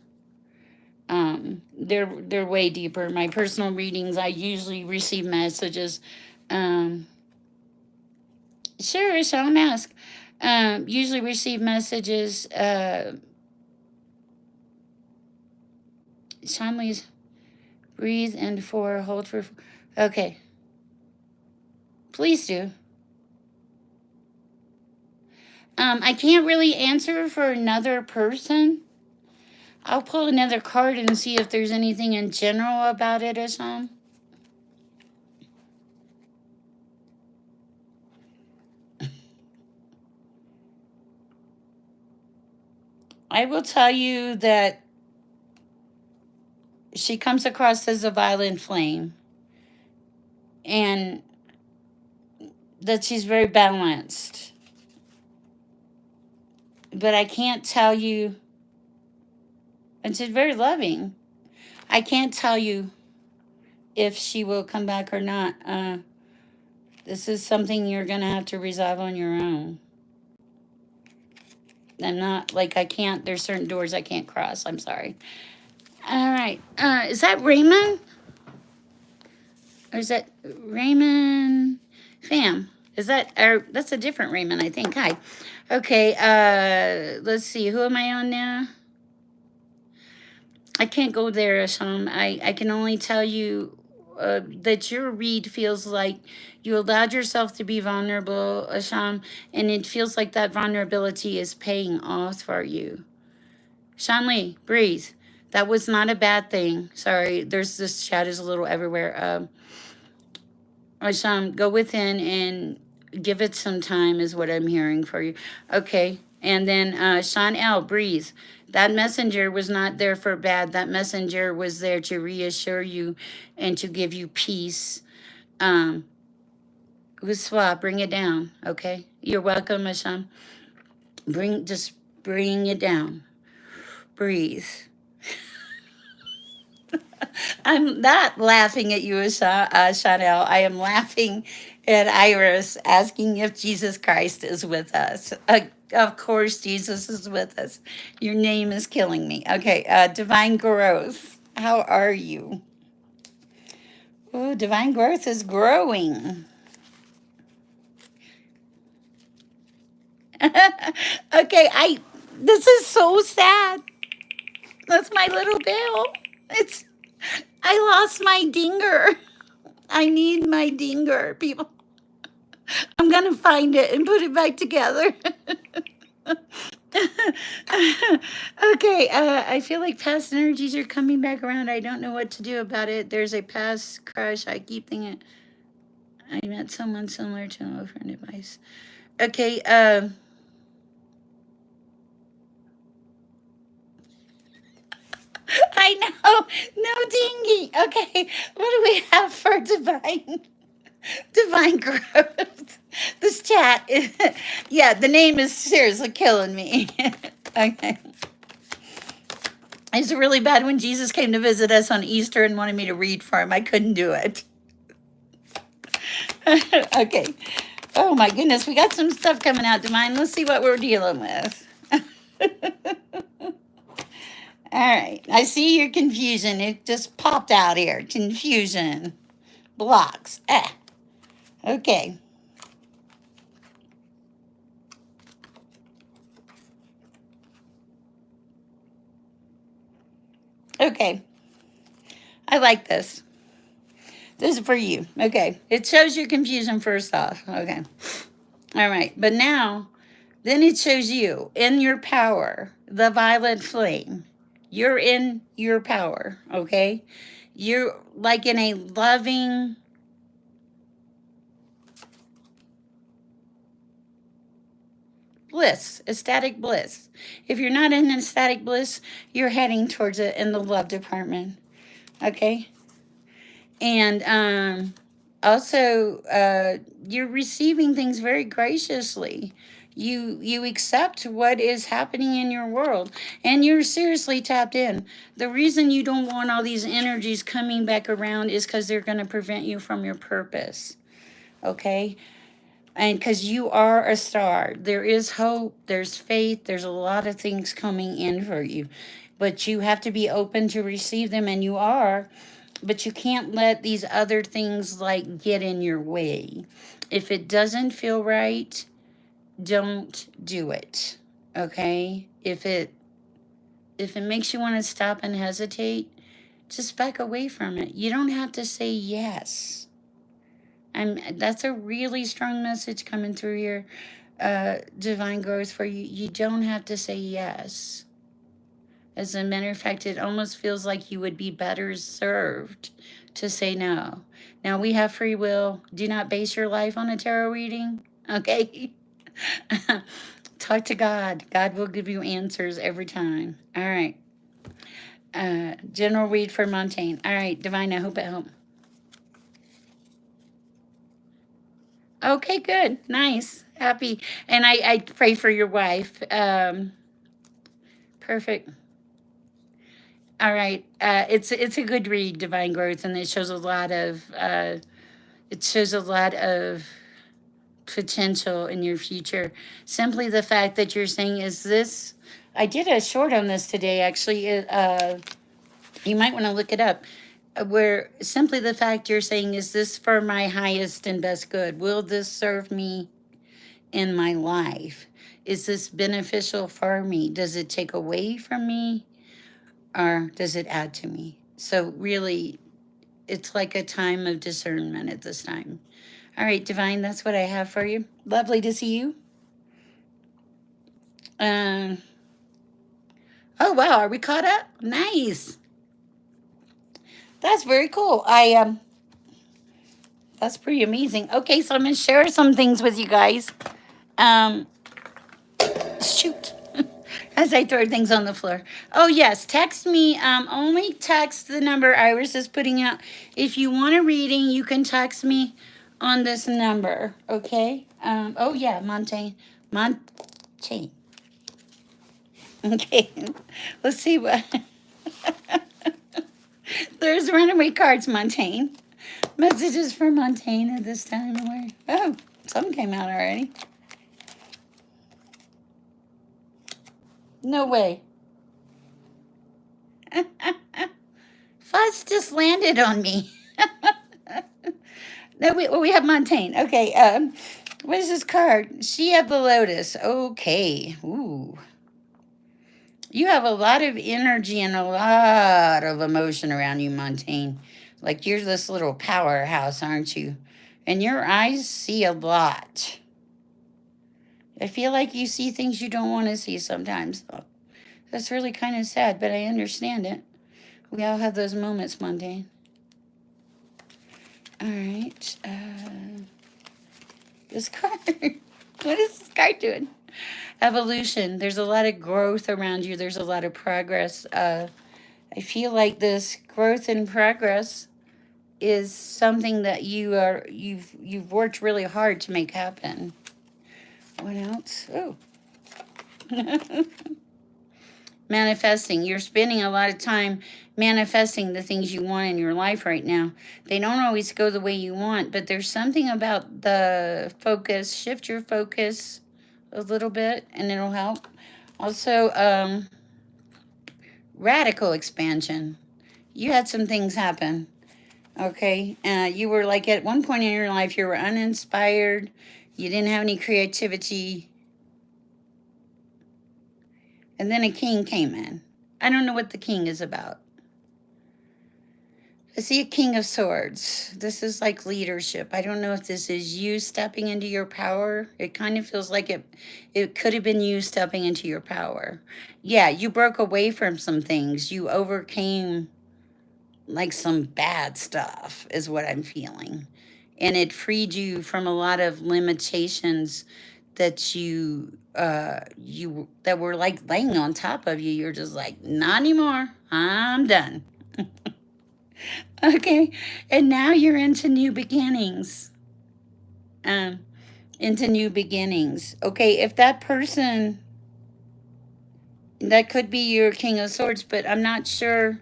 They're way deeper. My personal readings, I usually receive messages. Sure, so I'm ask. Usually receive messages. Shanley's breathe and four, hold for. Okay, please do. I can't really answer for another person. I'll pull another card and see if there's anything in general about it or something. I will tell you that she comes across as a violent flame and that she's very balanced. But I can't tell you, and she's very loving. I can't tell you if she will come back or not. This is something you're going to have to resolve on your own. I'm not like I can't, there's certain doors I can't cross. I'm sorry. All right. Is that Raymond? Or is that Raymond Fam? Is that, or that's a different Raymond, I think. Hi. Okay. Let's see. Who am I on now? I can't go there, Asham. I can only tell you that your read feels like you allowed yourself to be vulnerable, Asham, and it feels like that vulnerability is paying off for you. Shanley, breathe. That was not a bad thing. Sorry, there's this shadows a little everywhere. Asham, go within and give it some time is what I'm hearing for you. Okay. And then Sean L, breathe. That messenger was not there for bad. That messenger was there to reassure you and to give you peace. Uswa, bring it down. Okay. You're welcome, Asham. Just bring it down. Breathe. I'm not laughing at you, Chanel. I am laughing at Iris asking if Jesus Christ is with us. Of course, Jesus is with us. Your name is killing me. Okay, Divine Growth. How are you? Oh, Divine Growth is growing. Okay, this is so sad. That's my little bell. I lost my dinger. I need my dinger, people. I'm going to find it and put it back together. Okay, I feel like past energies are coming back around. I don't know what to do about it. There's a past crush. I keep thinking I met someone similar to an old friend advice. Okay, I know. No dingy. Okay, what do we have for divine growth? This this chat, yeah, the name is seriously killing me. Okay. It's really bad when Jesus came to visit us on Easter and wanted me to read for him. I couldn't do it. Okay. Oh my goodness, we got some stuff coming out, Divine. Let's see what we're dealing with. All right. I see your confusion. It just popped out here. Confusion. Blocks. Okay. Okay. I like this. This is for you. Okay. It shows your confusion first off. Okay. All right. But now, then it shows you in your power, the violet flame. You're in your power. Okay. You're like in a loving, bliss, ecstatic bliss. If you're not in ecstatic bliss, you're heading towards it in the love department. Okay. And also, you're receiving things very graciously. You accept what is happening in your world, and you're seriously tapped in. The reason you don't want all these energies coming back around is because they're going to prevent you from your purpose. Okay. And because you are a star, there is hope, there's faith, there's a lot of things coming in for you. But you have to be open to receive them, and you are. But you can't let these other things like get in your way. If it doesn't feel right, don't do it. Okay? If it makes you want to stop and hesitate, just back away from it. You don't have to say yes. That's a really strong message coming through here, divine growth for you. You don't have to say yes. As a matter of fact, it almost feels like you would be better served to say no. Now, we have free will. Do not base your life on a tarot reading. Okay? Talk to God. God will give you answers every time. All right. General read for Montaigne. All right, divine, I hope it helped. Okay, good. Nice. Happy. And I pray for your wife. Perfect. All right. It's a good read, Divine Growth, and it shows a lot of potential in your future. Simply the fact that you're saying, is this, I did a short on this today, actually. You might want to look it up. Where simply the fact you're saying, is this for my highest and best good? Will this serve me in my life? Is this beneficial for me? Does it take away from me, or does it add to me? So really, it's like a time of discernment at this time. All right, Divine, that's what I have for you. Lovely to see you. Oh, wow, are we caught up? Nice. That's very cool. That's pretty amazing. Okay, so I'm going to share some things with you guys. Shoot. As I throw things on the floor. Oh, yes. Text me. Only text the number Iris is putting out. If you want a reading, you can text me on this number. Okay? Oh, yeah. Montaigne. Okay. Let's see what... There's runaway cards, Montaigne. Messages for Montaigne at this time. Oh, some came out already. No way. Fuzz just landed on me. No, we have Montaigne. Okay, what is this card? She of the Lotus. Okay. Ooh. You have a lot of energy and a lot of emotion around you, Montaigne. Like you're this little powerhouse, aren't you? And your eyes see a lot. I feel like you see things you don't want to see sometimes. That's really kind of sad, but I understand it. We all have those moments, Montaigne. All right. This card. What is this card doing? Evolution. There's a lot of growth around you. There's a lot of progress. I feel like this growth and progress is something that you've worked really hard to make happen. What else? Oh. Manifesting. You're spending a lot of time manifesting the things you want in your life right now. They don't always go the way you want, but there's something about the focus. Shift your focus a little bit and it'll help. Also, radical expansion. You had some things happen. Okay. You were like at one point in your life, you were uninspired. You didn't have any creativity. And then a king came in. I don't know what the king is about. I see a king of swords. This is like leadership. I don't know if this is you stepping into your power. It kind of feels like it could have been you stepping into your power. Yeah, you broke away from some things. You overcame like some bad stuff is what I'm feeling. And it freed you from a lot of limitations that you that were like laying on top of you. You're just like, not anymore. I'm done. Okay. And now you're into new beginnings. Um, into new beginnings. Okay, if that person that could be your king of swords, but I'm not sure.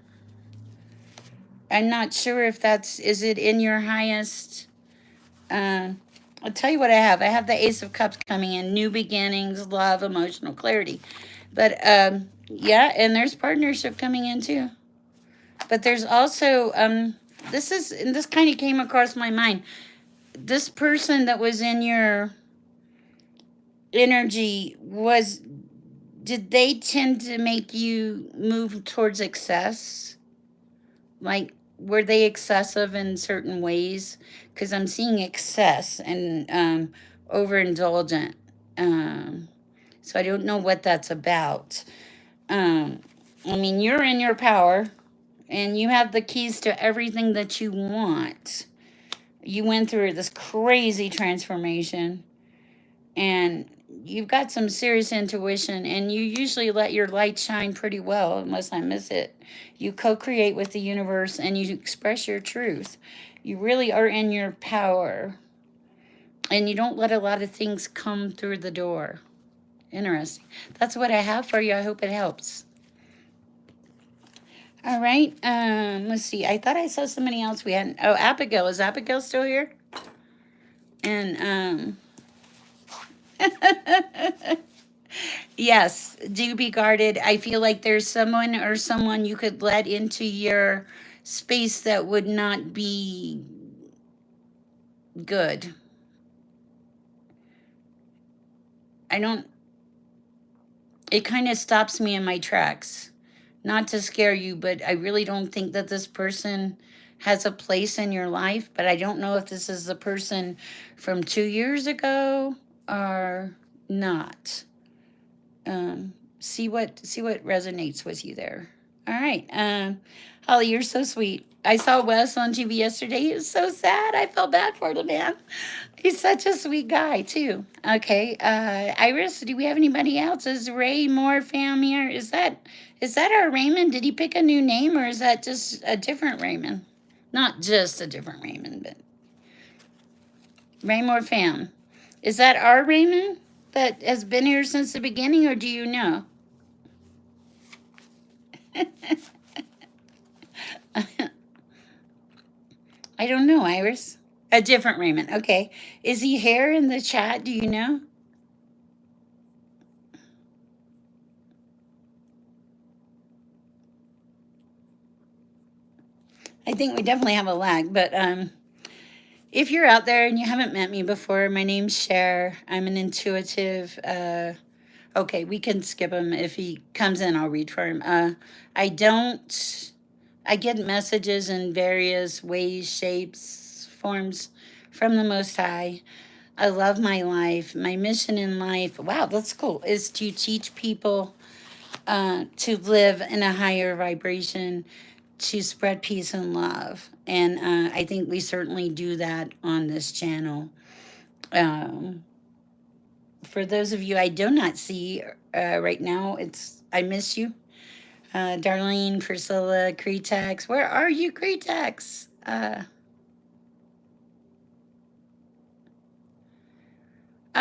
I'm not sure if that's is it in your highest. Uh, I'll tell you what I have. I have the Ace of Cups coming in, new beginnings, love, emotional clarity. But yeah, and there's partnership coming in too. But there's also this kind of came across my mind. This person that was in your energy was did they tend to make you move towards excess? Like were they excessive in certain ways? Because I'm seeing excess and overindulgent. Um, so I don't know what that's about. Um, I mean, you're in your power and you have the keys to everything that you want. You went through this crazy transformation and you've got some serious intuition and you usually let your light shine pretty well unless I miss it. You co-create with the universe and you express your truth. You really are in your power and you don't let a lot of things come through the door. Interesting. That's what I have for you. I hope it helps. All right. Let's see. I thought I saw somebody else we hadn't. Oh, Abigail. Is Abigail still here? And yes, do be guarded. I feel like there's someone or someone you could let into your space that would not be good. I don't, it kind of stops me in my tracks. Not to scare you, but I really don't think that this person has a place in your life. But I don't know if this is the person from 2 years ago or not. See what resonates with you there. All right. Holly, you're so sweet. I saw Wes on TV yesterday. He was so sad. I felt bad for the man. He's such a sweet guy too. Okay. Iris, do we have anybody else? Is Ray Moore fam here? Is that our Raymond? Did he pick a new name or is that just a different Raymond? Not just a different Raymond, but Ray Moore fam. Is that our Raymond that has been here since the beginning or do you know? I don't know, Iris. A different Raymond. Okay. Is he here in the chat? Do you know? I think we definitely have a lag, but if you're out there and you haven't met me before, my name's Sher. I'm an intuitive. Okay, we can skip him. If he comes in, I'll read for him. I don't. I get messages in various ways, shapes, forms from the Most High. I love my life. My mission in life, wow, that's cool, is to teach people to live in a higher vibration, to spread peace and love. And I think we certainly do that on this channel. Um, for those of you I do not see right now, I miss you. Darlene, Priscilla, Cretex. Where are you, Cretex?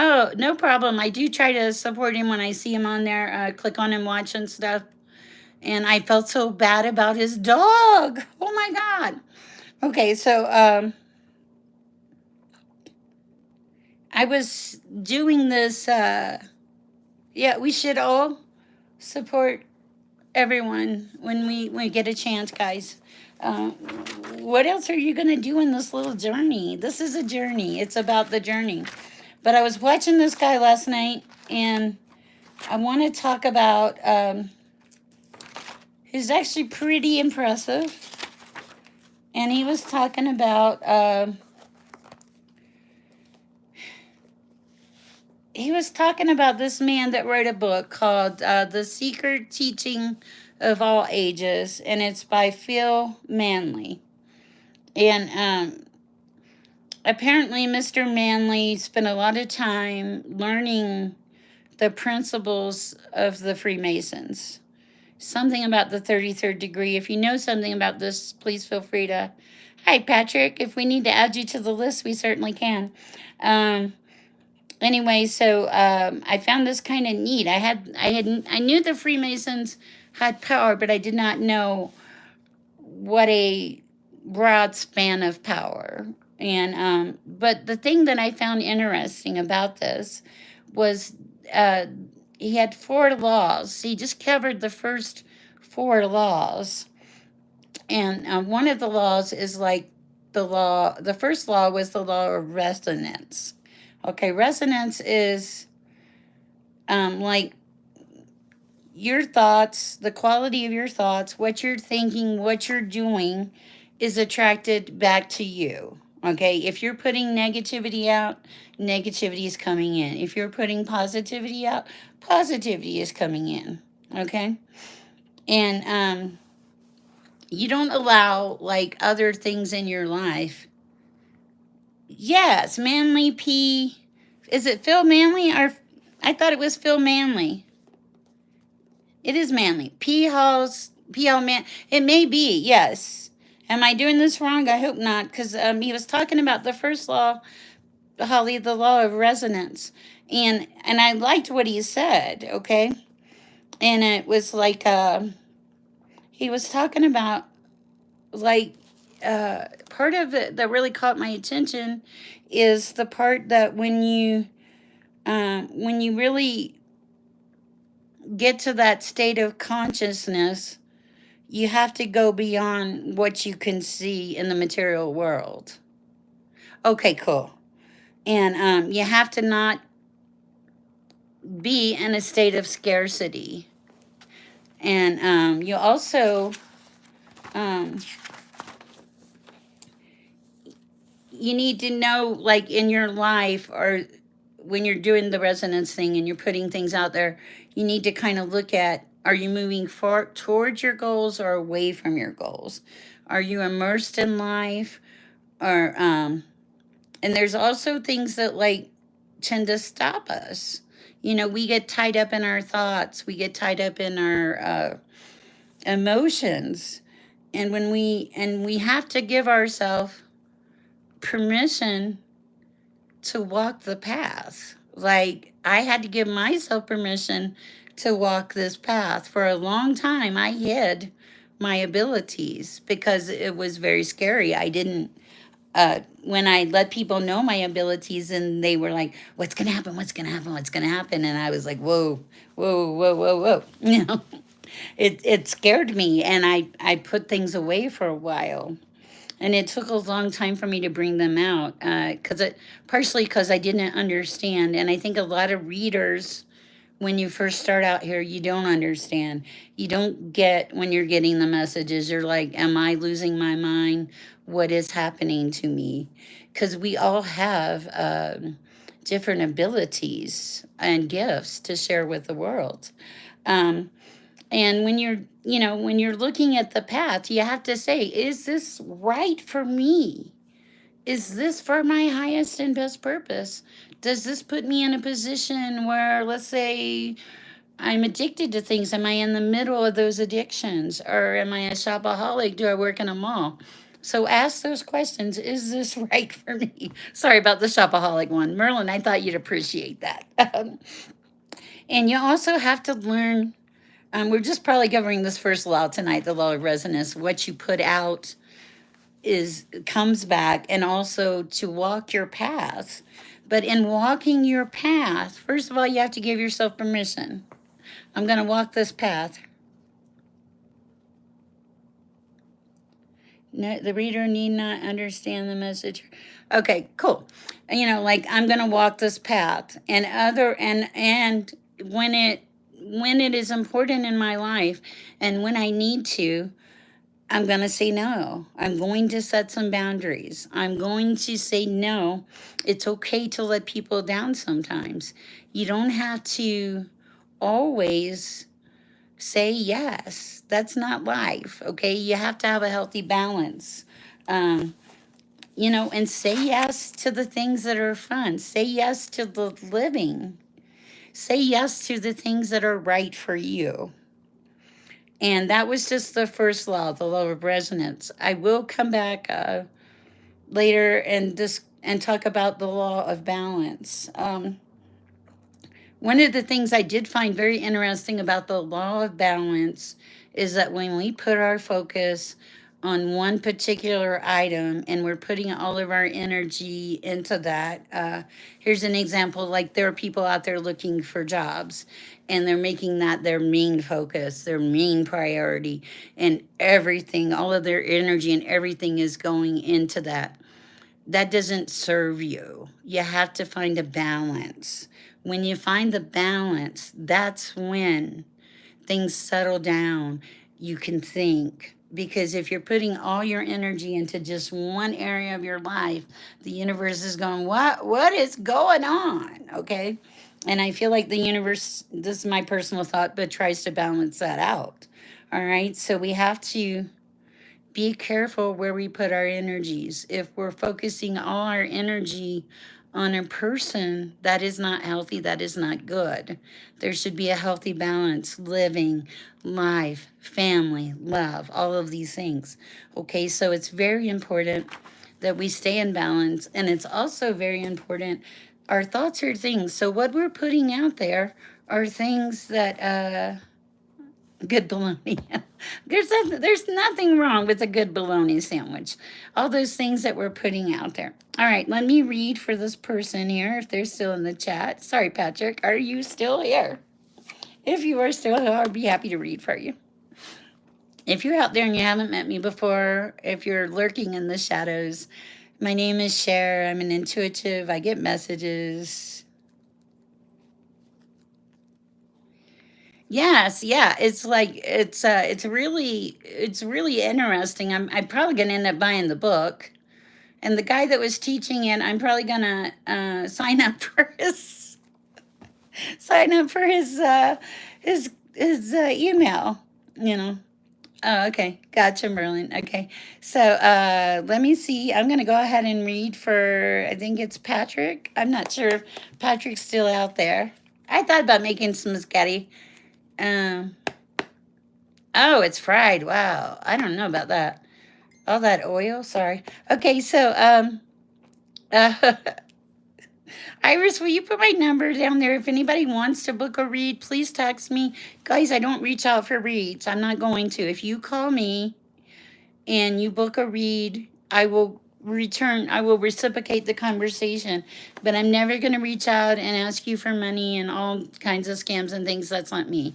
Oh, no problem. I do try to support him when I see him on there, click on him, watch and stuff. And I felt so bad about his dog. Oh my God. Okay, so I was doing this. Yeah, we should all support everyone when we get a chance, guys. Uh, what else are you gonna do in this little journey? This is a journey. It's about the journey. But I was watching this guy last night, and I want to talk about. He's actually pretty impressive, and he was talking about. He was talking about this man that wrote a book called "The Secret Teaching of All Ages," and it's by Phil Manley. And apparently, Mr. Manley spent a lot of time learning the principles of the Freemasons. Something about the 33rd degree. If you know something about this, please feel free to. Hi, Patrick. If we need to add you to the list, we certainly can. Um, anyway, so I found this kind of neat. I knew the Freemasons had power, but I did not know what a broad span of power. And but the thing that I found interesting about this was uh, he had 4 laws. He just covered the first 4 laws, and one of the laws is like the law. The first law was the law of resonance. Okay, resonance is like your thoughts, the quality of your thoughts, what you're thinking, what you're doing is attracted back to you. Okay, if you're putting negativity out, negativity is coming in. If you're putting positivity out, positivity is coming in. Okay, and you don't allow like other things in your life. Yes, Manly P. Is it Phil Manley or I thought it was Phil Manley? It is Manly. P. Hall's P. Hall Man. It may be. Yes. Am I doing this wrong? I hope not, because he was talking about the first law, Holly, the law of resonance, and I liked what he said. Okay, and it was like he was talking about like part of it that really caught my attention is the part that when you really get to that state of consciousness, you have to go beyond what you can see in the material world. Okay, cool. And you have to not be in a state of scarcity. And you also um, you need to know, like in your life, or when you're doing the resonance thing and you're putting things out there, you need to kind of look at, are you moving far towards your goals or away from your goals? Are you immersed in life? Or and there's also things that like tend to stop us. You know, we get tied up in our thoughts, we get tied up in our emotions. And when we have to give ourselves permission to walk the path. Like I had to give myself permission to walk this path. For a long time, I hid my abilities because it was very scary. I didn't. When I let people know my abilities, and they were like, "What's gonna happen? What's gonna happen? What's gonna happen?" And I was like, "Whoa, whoa, whoa, whoa, whoa!" You know, it scared me, and I put things away for a while, and it took a long time for me to bring them out because it partially because I didn't understand. And I think a lot of readers, when you first start out here, you don't understand. You don't get when you're getting the messages. You're like, am I losing my mind? What is happening to me? Because we all have different abilities and gifts to share with the world. Um, and when when you're looking at the path, you have to say, is this right for me? Is this for my highest and best purpose? Does this put me in a position where, let's say, I'm addicted to things? Am I in the middle of those addictions? Or am I a shopaholic? Do I work in a mall? So ask those questions. Is this right for me? Sorry about the shopaholic one. Merlin, I thought you'd appreciate that. And you also have to learn, we're just probably covering this first law tonight, the law of resonance. What you put out is comes back, and also to walk your path. But in walking your path, first of all, you have to give yourself permission. I'm going to walk this path. No, the reader need not understand the message. Okay, cool. Like I'm going to walk this path, and when it is important in my life, and when I need to, I'm going to say no. I'm going to set some boundaries. I'm going to say no. It's okay to let people down sometimes. You don't have to always say yes. That's not life, okay? You have to have a healthy balance. Um, and say yes to the things that are fun. Say yes to the living. Say yes to the things that are right for you. And that was just the first law, the law of resonance. I will come back later and talk about the law of balance. One of the things I did find very interesting about the law of balance is that when we put our focus on one particular item and we're putting all of our energy into that, here's an example. Like, there are people out there looking for jobs, and they're making that their main focus, their main priority, and everything, all of their energy and everything is going into that. That doesn't serve you. You have to find a balance. When you find the balance, that's when things settle down. You can think. Because if you're putting all your energy into just one area of your life, the universe is going, what is going on? Okay. And I feel like the universe, this is my personal thought, but tries to balance that out. All right. So we have to be careful where we put our energies. If we're focusing all our energy on a person, that is not healthy, that is not good. There should be a healthy balance, living, life, family, love, all of these things. Okay, so it's very important that we stay in balance, and it's also very important. Our thoughts are things. So what we're putting out there are things that good bologna. There's nothing wrong with a good bologna sandwich. All those things that we're putting out there. All right, let me read for this person here if they're still in the chat. Sorry, Patrick, are you still here? If you are still here, I'll be happy to read for you. If you're out there and you haven't met me before, if you're lurking in the shadows, my name is Sher. I'm an intuitive. I get messages. Yes, yeah. It's really interesting. I'm probably gonna end up buying the book. And the guy that was teaching it, I'm probably gonna sign up for his email, you know. Oh, okay. Gotcha, Merlin. Okay. So let me see. I'm gonna go ahead and read for, I think it's Patrick. I'm not sure if Patrick's still out there. I thought about making some spaghetti. Um, oh, it's fried. Wow. I don't know about that. All that oil. Sorry. Okay, so uh, Iris, will you put my number down there? If anybody wants to book a read, please text me. Guys, I don't reach out for reads. I'm not going to. If you call me and you book a read, I will reciprocate the conversation, but I'm never going to reach out and ask you for money and all kinds of scams and things. That's not me.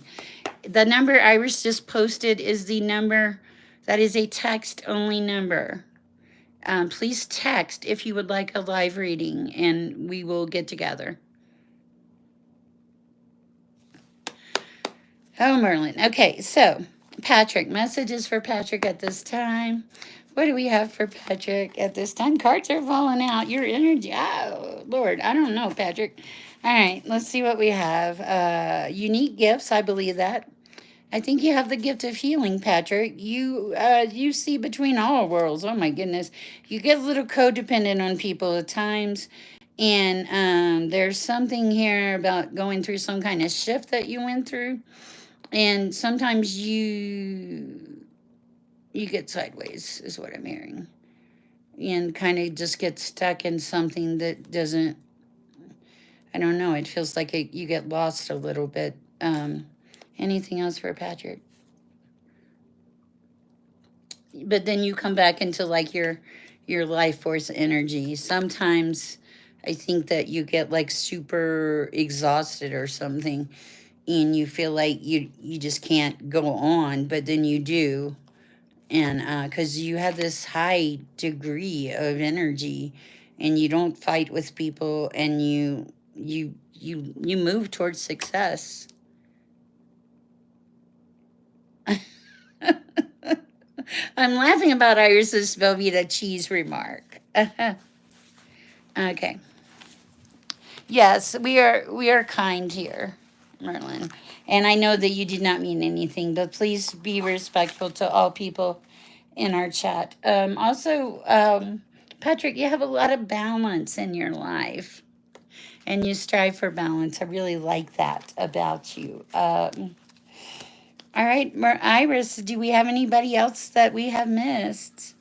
The number Iris just posted is the number that is a text only number. Please text if you would like a live reading, and we will get together. Oh, Merlin. Okay, so Patrick, messages for Patrick at this time. What do we have for Patrick at this time? Cards are falling out. Your energy. Oh, Lord. I don't know, Patrick. All right, let's see what we have. Unique gifts. I believe that. I think you have the gift of healing, Patrick. You see between all worlds. Oh my goodness, you get a little codependent on people at times, and there's something here about going through some kind of shift that you went through, and sometimes you get sideways, is what I'm hearing. and kind of just get stuck in something that doesn't, I don't know, it feels like you get lost a little bit. Anything else for Patrick? But then you come back into like your life force energy. Sometimes I think that you get like super exhausted or something, and you feel like you just can't go on, but then you do. And because you have this high degree of energy, and you don't fight with people, and you move towards success. I'm laughing about Iris's Velveeta cheese remark. Okay. Yes, we are kind here, Merlin. And I know that you did not mean anything, but please be respectful to all people in our chat. Also, Patrick, you have a lot of balance in your life, and you strive for balance. I really like that about you. All right, Iris, do we have anybody else that we have missed?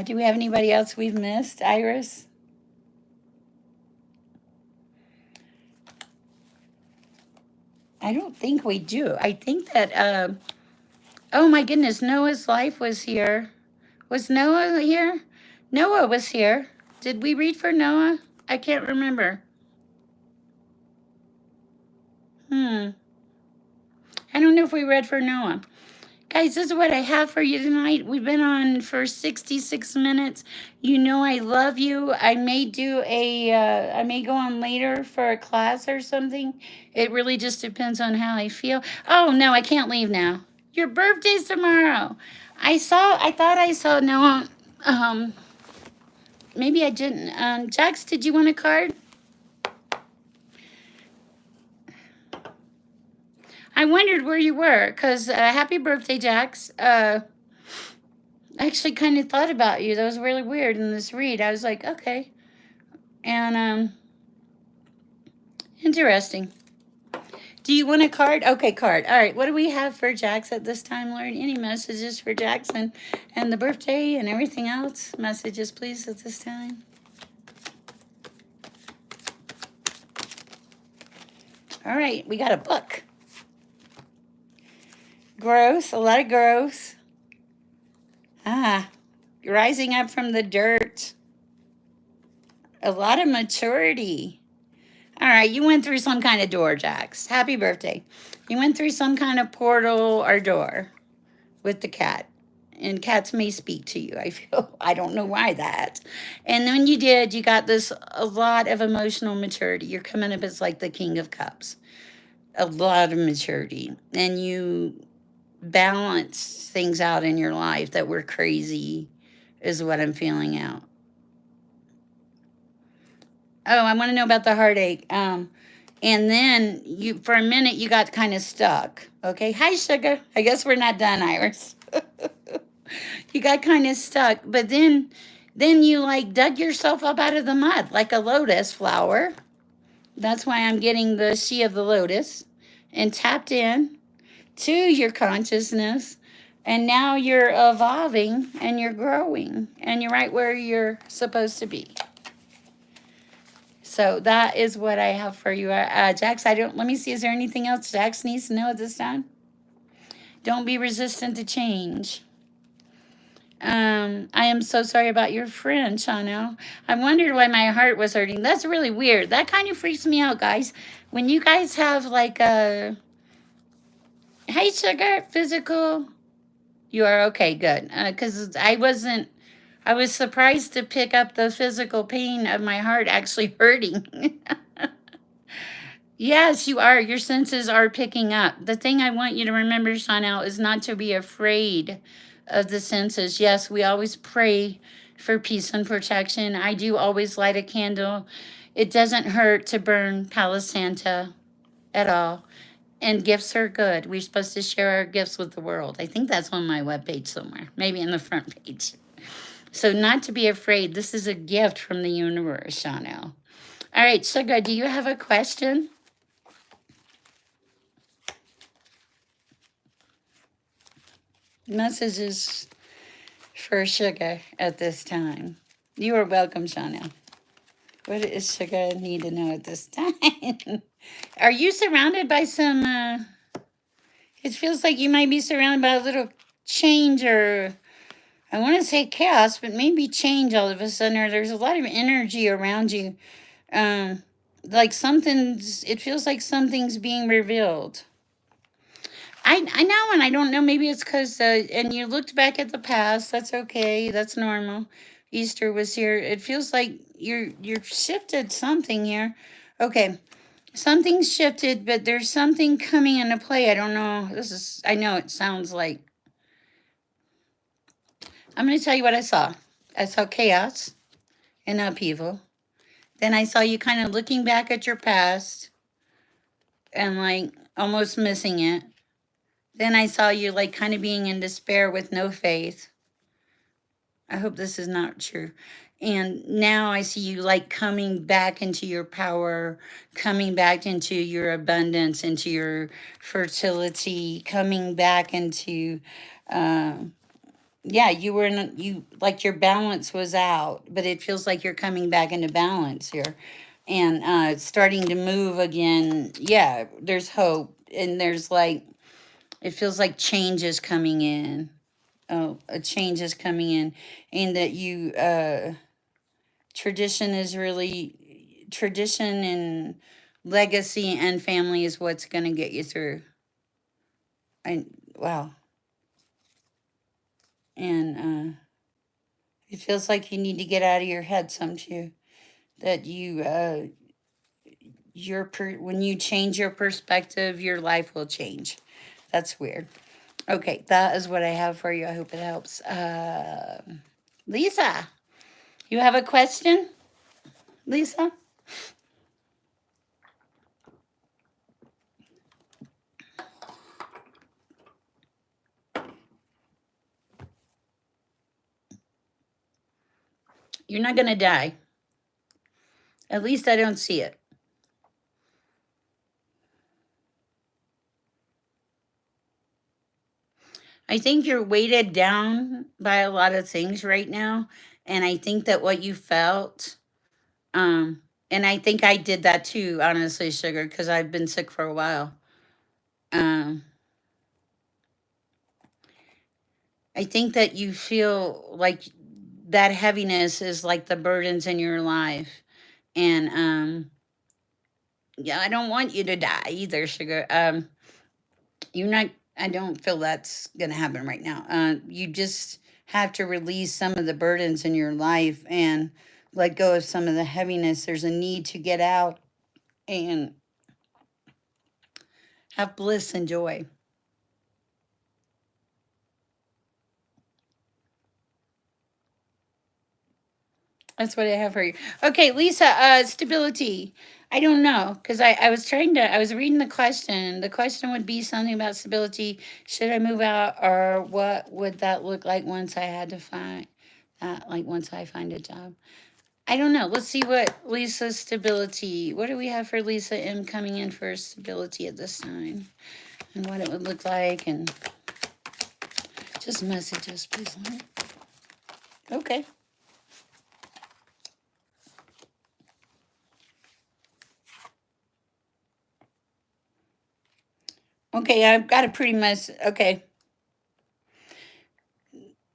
Do we have anybody else we've missed, Iris? I don't think we do. I think that, oh my goodness, Noah's life was here. Was Noah here? Noah was here. Did we read for Noah? I can't remember. Hmm. I don't know if we read for Noah. Guys, this is what I have for you tonight. We've been on for 66 minutes. You know I love you. I may I may go on later for a class or something. It really just depends on how I feel. Oh, no, I can't leave now. Your birthday's tomorrow. I thought I saw Noah. Maybe I didn't. Jax, did you want a card? I wondered where you were, because happy birthday, Jax. I actually kind of thought about you. That was really weird in this read. I was like, okay. And interesting. Do you want a card? Okay, card. All right. What do we have for Jax at this time, Lord? Any messages for Jackson and the birthday and everything else? Messages, please, at this time. All right. We got a book. Growth. A lot of growth. Rising up from the dirt. A lot of maturity. All right, you went through some kind of door, Jax. Happy birthday. You went through some kind of portal or door with the cat. And cats may speak to you, I feel. I don't know why that. And when you did, you got a lot of emotional maturity. You're coming up as like the King of Cups. A lot of maturity. And you balance things out in your life that were crazy, is what I'm feeling out. Oh, I want to know about the heartache. And then you, for a minute, you got kind of stuck. Okay. Hi, sugar. I guess we're not done, Iris. You got kind of stuck, but then you like dug yourself up out of the mud like a lotus flower. That's why I'm getting the she of the lotus, and tapped in to your consciousness. And now you're evolving and you're growing and you're right where you're supposed to be. So that is what I have for you. Jax, let me see, is there anything else Jax needs to know at this time? Don't be resistant to change. I am so sorry about your friend, Shano. I wondered why my heart was hurting. That's really weird. That kind of freaks me out, guys. When you guys have like a, hey, sugar, physical, you are okay, good. Because I was surprised to pick up the physical pain of my heart actually hurting. Yes, you are. Your senses are picking up. The thing I want you to remember, Chanel, is not to be afraid of the senses. Yes, we always pray for peace and protection. I do always light a candle. It doesn't hurt to burn Palo Santa at all. And gifts are good. We're supposed to share our gifts with the world. I think that's on my webpage somewhere, maybe in the front page. So not to be afraid. This is a gift from the universe, Chanel. All right, Sugar, do you have a question? Messages for sugar at this time. You are welcome, Shauna. What does sugar need to know at this time? Are you surrounded by some, it feels like you might be surrounded by a little change, or I want to say chaos, but maybe change all of a sudden, or there's a lot of energy around you. Um, like something's, it feels like something's being revealed. I know, and I don't know. Maybe it's because, and you looked back at the past. That's okay. That's normal. Easter was here. It feels like you're shifted something here. Okay, something's shifted, but there's something coming into play. I don't know. This is. I know it sounds like. I'm going to tell you what I saw. I saw chaos and upheaval. Then I saw you kind of looking back at your past and like almost missing it. Then I saw you like kind of being in despair with no faith. I hope this is not true. And now I see you like coming back into your power, coming back into your abundance, into your fertility, coming back into, uh, yeah, you were in, you like your balance was out, but it feels like you're coming back into balance here and starting to move again. Yeah, there's hope. And there's like, it feels like change is coming in. Oh, a change is coming in, and that you tradition is really tradition and legacy and family is what's going to get you through. I wow, and it feels like you need to get out of your head some too. That you when you change your perspective, your life will change. That's weird. Okay, that is what I have for you. I hope it helps. Lisa, you have a question? Lisa? You're not going to die. At least I don't see it. I think you're weighted down by a lot of things right now. And I think that what you felt, and I think I did that too, honestly, Sugar, because I've been sick for a while. Um, I think that you feel like that heaviness is like the burdens in your life. And yeah, I don't want you to die either, Sugar. You're not, I don't feel that's going to happen right now. You just have to release some of the burdens in your life and let go of some of the heaviness. There's a need to get out and have bliss and joy. That's what I have for you. Okay, Lisa, stability. I don't know because I was trying to, I was reading the question. The question would be something about stability. Should I move out, or what would that look like once I had to find, like once I find a job? I don't know. Let's see what Lisa's stability. What do we have for Lisa M coming in for stability at this time, and what it would look like, and just messages, please. Okay. Okay, I've got a pretty much. Okay,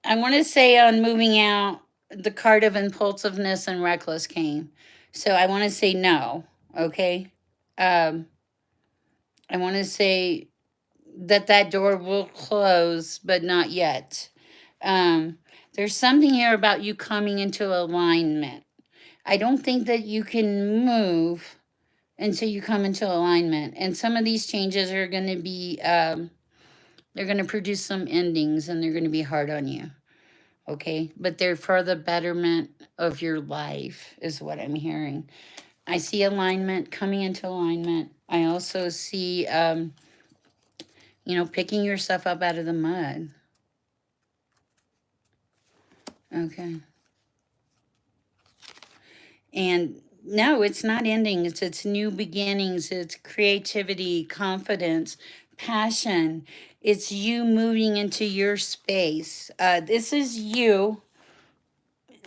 I want to say on moving out, the card of impulsiveness and reckless came. So I want to say no. Okay. Um, I want to say that that door will close, but not yet. Um, there's something here about you coming into alignment. I don't think that you can move until you come into alignment. And some of these changes are going to be, they're going to produce some endings and they're going to be hard on you. Okay. But they're for the betterment of your life, is what I'm hearing. I see alignment, coming into alignment. I also see, picking yourself up out of the mud. Okay. And no, it's not ending. It's new beginnings. It's creativity, confidence, passion. It's you moving into your space. This is you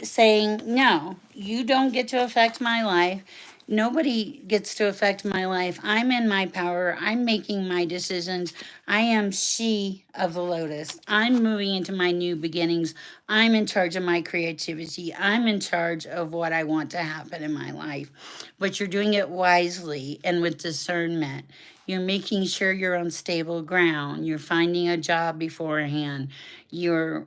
saying, no, you don't get to affect my life. Nobody gets to affect my life. I'm in my power. I'm making my decisions. I am she of the lotus. I'm moving into my new beginnings. I'm in charge of my creativity. I'm in charge of what I want to happen in my life. But you're doing it wisely and with discernment. You're making sure you're on stable ground. You're finding a job beforehand. You're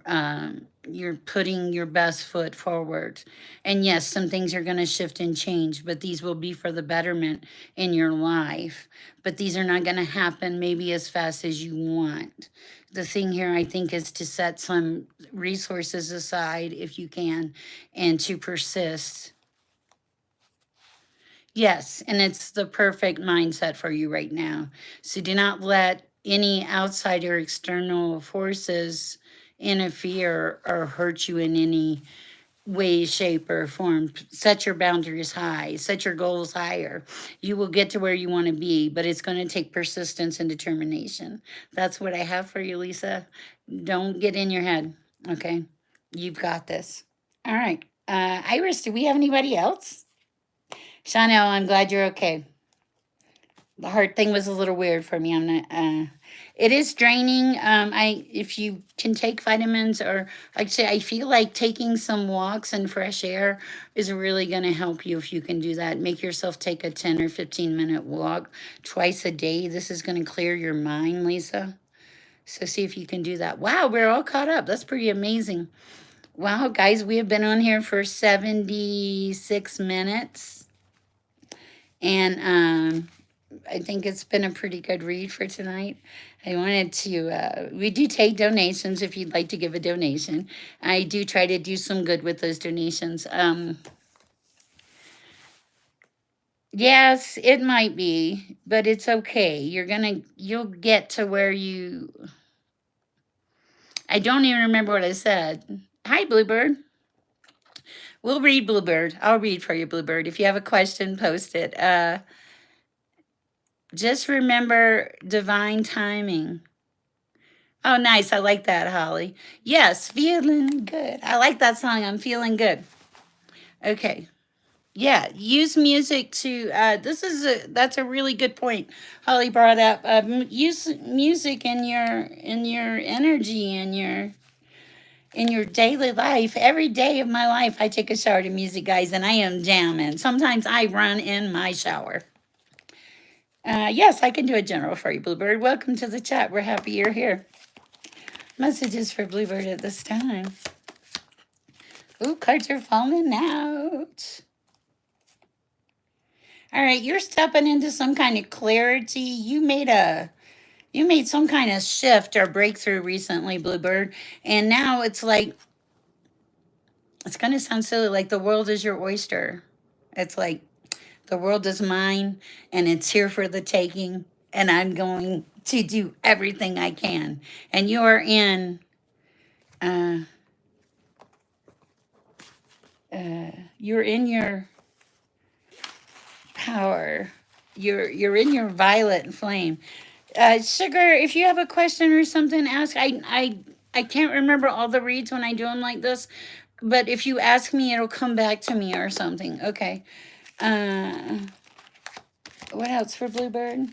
putting your best foot forward. And yes, some things are going to shift and change, but these will be for the betterment in your life. But these are not going to happen maybe as fast as you want. The thing here, I think, is to set some resources aside if you can and to persist. Yes, and it's the perfect mindset for you right now. So do not let any outside or external forces interfere or hurt you in any way, shape, or form. Set your boundaries high, set your goals higher. You will get to where you want to be, but it's going to take persistence and determination. That's what I have for you, Lisa. Don't get in your head, okay? You've got this. All right. Iris, do we have anybody else? Chanel, I'm glad you're okay. The heart thing was a little weird for me. I'm not. It is draining. If you can take vitamins, or like I say, I feel like taking some walks and fresh air is really going to help you if you can do that. Make yourself take a 10 or 15 minute walk twice a day. This is going to clear your mind, Lisa. So see if you can do that. Wow, we're all caught up. That's pretty amazing. Wow, guys, we have been on here for 76 minutes. And I think it's been a pretty good read for tonight. I wanted to, we do take donations if you'd like to give a donation. I do try to do some good with those donations. Yes, it might be, but it's okay. You'll get to where you, I don't even remember what I said. Hi, Bluebird. We'll read Bluebird. I'll read for you, Bluebird. If you have a question, post it. Just remember divine timing. Oh, nice. I like that, Holly. Yes, feeling good. I like that song. I'm feeling good. Okay. Yeah, use music to that's a really good point Holly brought up. Use music in your energy in your daily life. Every day of my life I take a shower to music, guys, and I am jamming. Sometimes I run in my shower. Yes, I can do a general for you, Bluebird. Welcome to the chat. We're happy you're here. Messages for Bluebird at this time. Ooh, cards are falling out. All right, you're stepping into some kind of clarity. You made some kind of shift or breakthrough recently, Bluebird. And now it's like, it's going to sound silly, like the world is your oyster. It's like the world is mine and it's here for the taking. And I'm going to do everything I can. And you're in, uh, you're in your power. You're in your violet flame. Sugar, if you have a question or something, ask. I can't remember all the reads when I do them like this, but if you ask me, it'll come back to me or something. Okay. Uh, what else for Bluebird?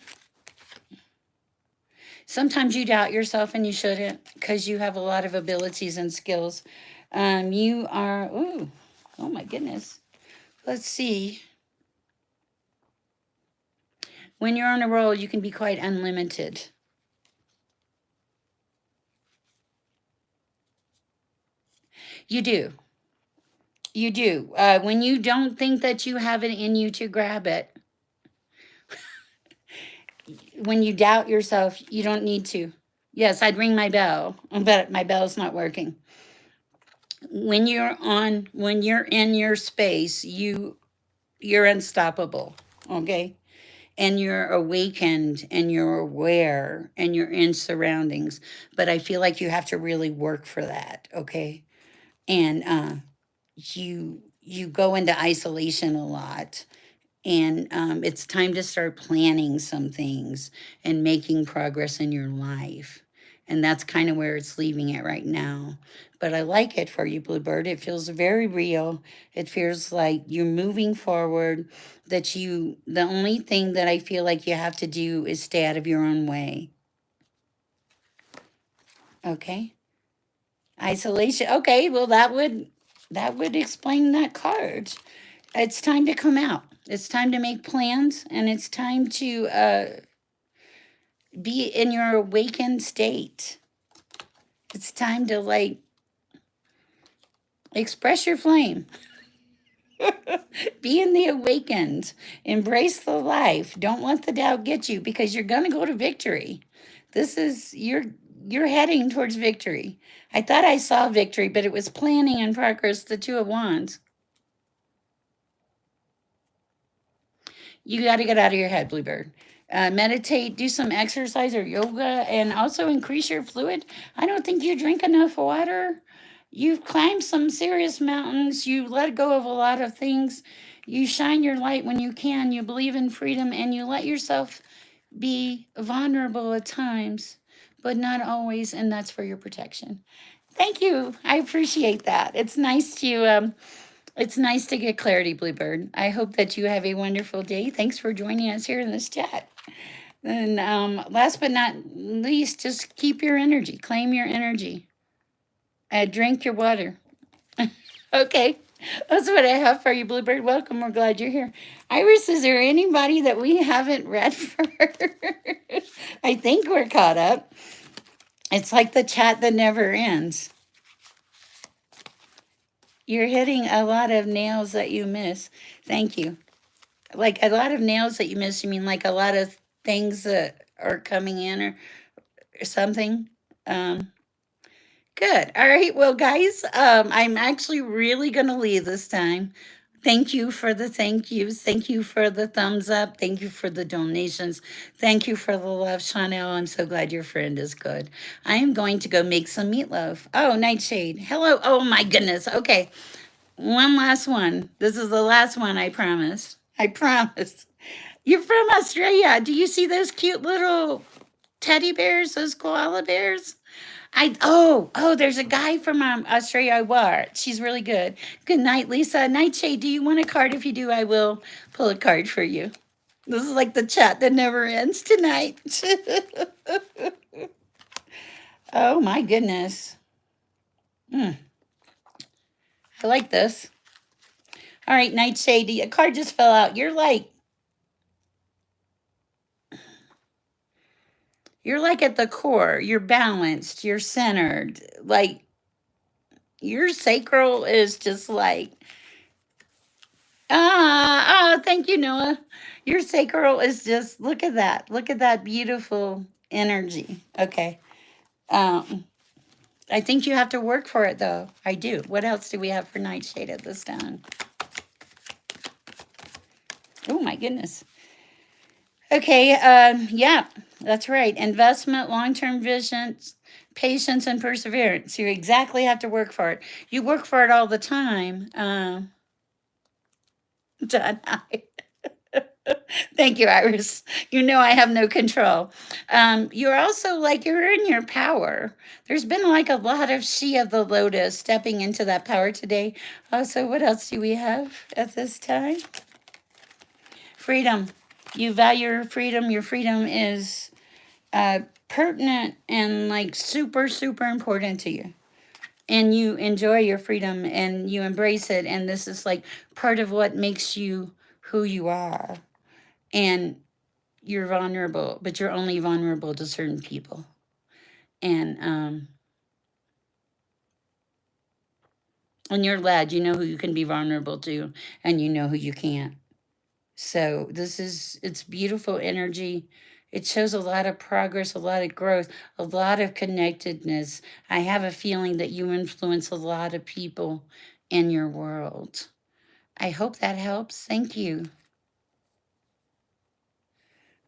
Sometimes you doubt yourself and you shouldn't, because you have a lot of abilities and skills. You are, ooh, oh my goodness. Let's see. When you're on a roll, you can be quite unlimited. You do. You do. When you don't think that you have it in you to grab it, when you doubt yourself, you don't need to. Yes, I'd ring my bell, but my bell's not working. When you're in your space, you're unstoppable, okay? And you're awakened and you're aware and you're in surroundings. But I feel like you have to really work for that, okay? And you go into isolation a lot, And it's time to start planning some things and making progress in your life. And that's kind of where it's leaving it right now. But I like it for you, Bluebird. It feels very real. It feels like you're moving forward, that the only thing that I feel like you have to do is stay out of your own way. Okay? Isolation. Okay, well that would explain that card. It's time to come out. It's time to make plans, and it's time to be in your awakened state. It's time to like express your flame. Be in the awakened. Embrace the life. Don't let the doubt get you, because you're going to go to victory. This is you're heading towards victory. I thought I saw victory, but it was planning and progress, the Two of Wands. You got to get out of your head, Bluebird. Meditate, do some exercise or yoga, and also increase your fluid. I don't think you drink enough water. You've climbed some serious mountains. You let go of a lot of things. You shine your light when you can. You believe in freedom, and you let yourself be vulnerable at times, but not always, and that's for your protection. Thank you. I appreciate that. It's nice to get clarity, Bluebird. I hope that you have a wonderful day. Thanks for joining us here in this chat. And last but not least, just keep your energy, claim your energy, drink your water. Okay, that's what I have for you, Bluebird. Welcome. We're glad you're here. Iris, is there anybody that we haven't read for? I think we're caught up. It's like the chat that never ends. You're hitting a lot of nails that you miss. Thank you. Like a lot of nails that you miss, you mean like a lot of things that are coming in or something? Um, Good. All right. Well, guys, I'm actually really going to leave this time. Thank you for the thank yous. Thank you for the thumbs up. Thank you for the donations. Thank you for the love, Chanel. I'm so glad your friend is good. I am going to go make some meatloaf. Oh, Nightshade. Hello. Oh, my goodness. Okay. One last one. This is the last one, I promise. I promise. You're from Australia. Do you see those cute little teddy bears, those koala bears? There's a guy from Australia I watch. She's really good. Good night, Lisa. Nightshade, do you want a card? If you do, I will pull a card for you. This is like the chat that never ends tonight. Oh my goodness. I like this. All right, Nightshade, a card just fell out. You're like at the core. You're balanced. You're centered. Like your sacral is just like thank you, Noah. Your sacral is just look at that. Look at that beautiful energy. Okay. Um, I think you have to work for it though. I do. What else do we have for Nightshade at this time? Oh my goodness. Okay, yeah, that's right. Investment, long-term visions, patience, and perseverance. You exactly have to work for it. You work for it all the time. Done. Thank you, Iris. You know I have no control. You're also like you're in your power. There's been like a lot of she of the lotus stepping into that power today. So what else do we have at this time? Freedom. You value your freedom. Your freedom is pertinent and like super, super important to you. And you enjoy your freedom and you embrace it. And this is like part of what makes you who you are. And you're vulnerable, but you're only vulnerable to certain people. And when you're led, you know who you can be vulnerable to, and you know who you can't. So it's beautiful energy. It shows a lot of progress, a lot of growth, a lot of connectedness. I have a feeling that you influence a lot of people in your world. I hope that helps. Thank you.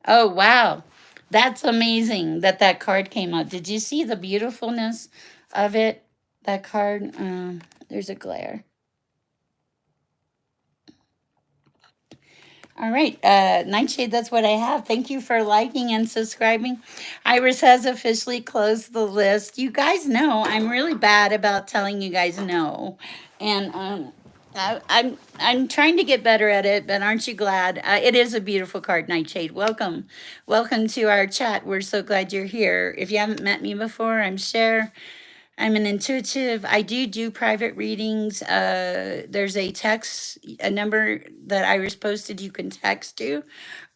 Oh, wow. That's amazing that that card came out. Did you see the beautifulness of it? That card? There's a glare. All right, Nightshade, that's what I have. Thank you for liking and subscribing. Iris has officially closed the list. You guys know I'm really bad about telling you guys no, and I'm trying to get better at it. But aren't you glad? It is a beautiful card, Nightshade. Welcome, welcome to our chat. We're so glad you're here. If you haven't met me before, I'm Sher. I'm an intuitive. I do private readings. There's a number that Iris posted you can text to,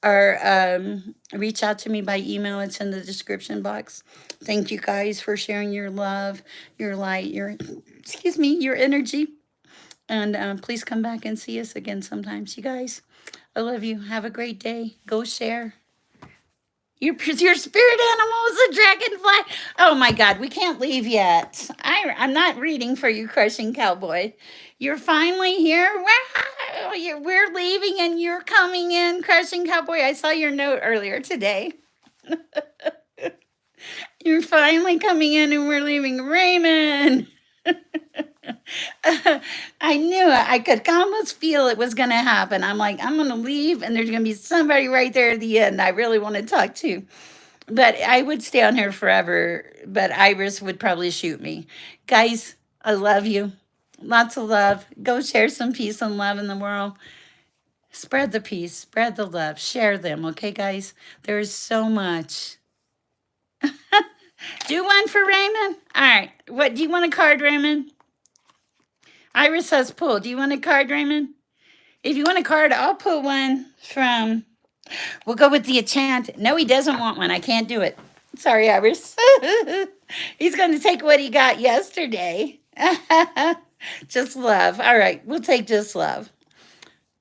or reach out to me by email. It's in the description box. Thank you guys for sharing your love, your light, your, excuse me, your energy. And please come back and see us again sometimes. You guys, I love you. Have a great day. Go share. Your spirit animal is a dragonfly. Oh my God, we can't leave yet. I'm not reading for you, Crushing Cowboy. You're finally here. Wow, we're leaving and you're coming in, Crushing Cowboy. I saw your note earlier today. You're finally coming in and we're leaving, Raymond. I knew it. I could almost feel it was going to happen. I'm like, I'm going to leave and there's going to be somebody right there at the end I really want to talk to. But I would stay on here forever, but Iris would probably shoot me. Guys, I love you. Lots of love. Go share some peace and love in the world. Spread the peace, spread the love, share them, okay, guys? There is so much. Do one for Raymond? All right. What do you want a card, Raymond? Iris says pull. Do you want a card, Raymond? If you want a card, I'll put one from. We'll go with the enchant. No, he doesn't want one. I can't do it. Sorry, Iris. He's going to take what he got yesterday. Just love. All right, we'll take just love.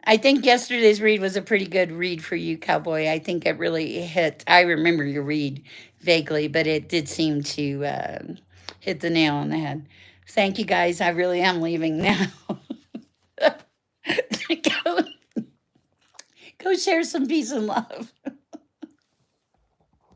I think yesterday's read was a pretty good read for you, Cowboy. I think it really hit. I remember your read vaguely, but it did seem to hit the nail on the head. Thank you, guys. I really am leaving now. go, go share some peace and love.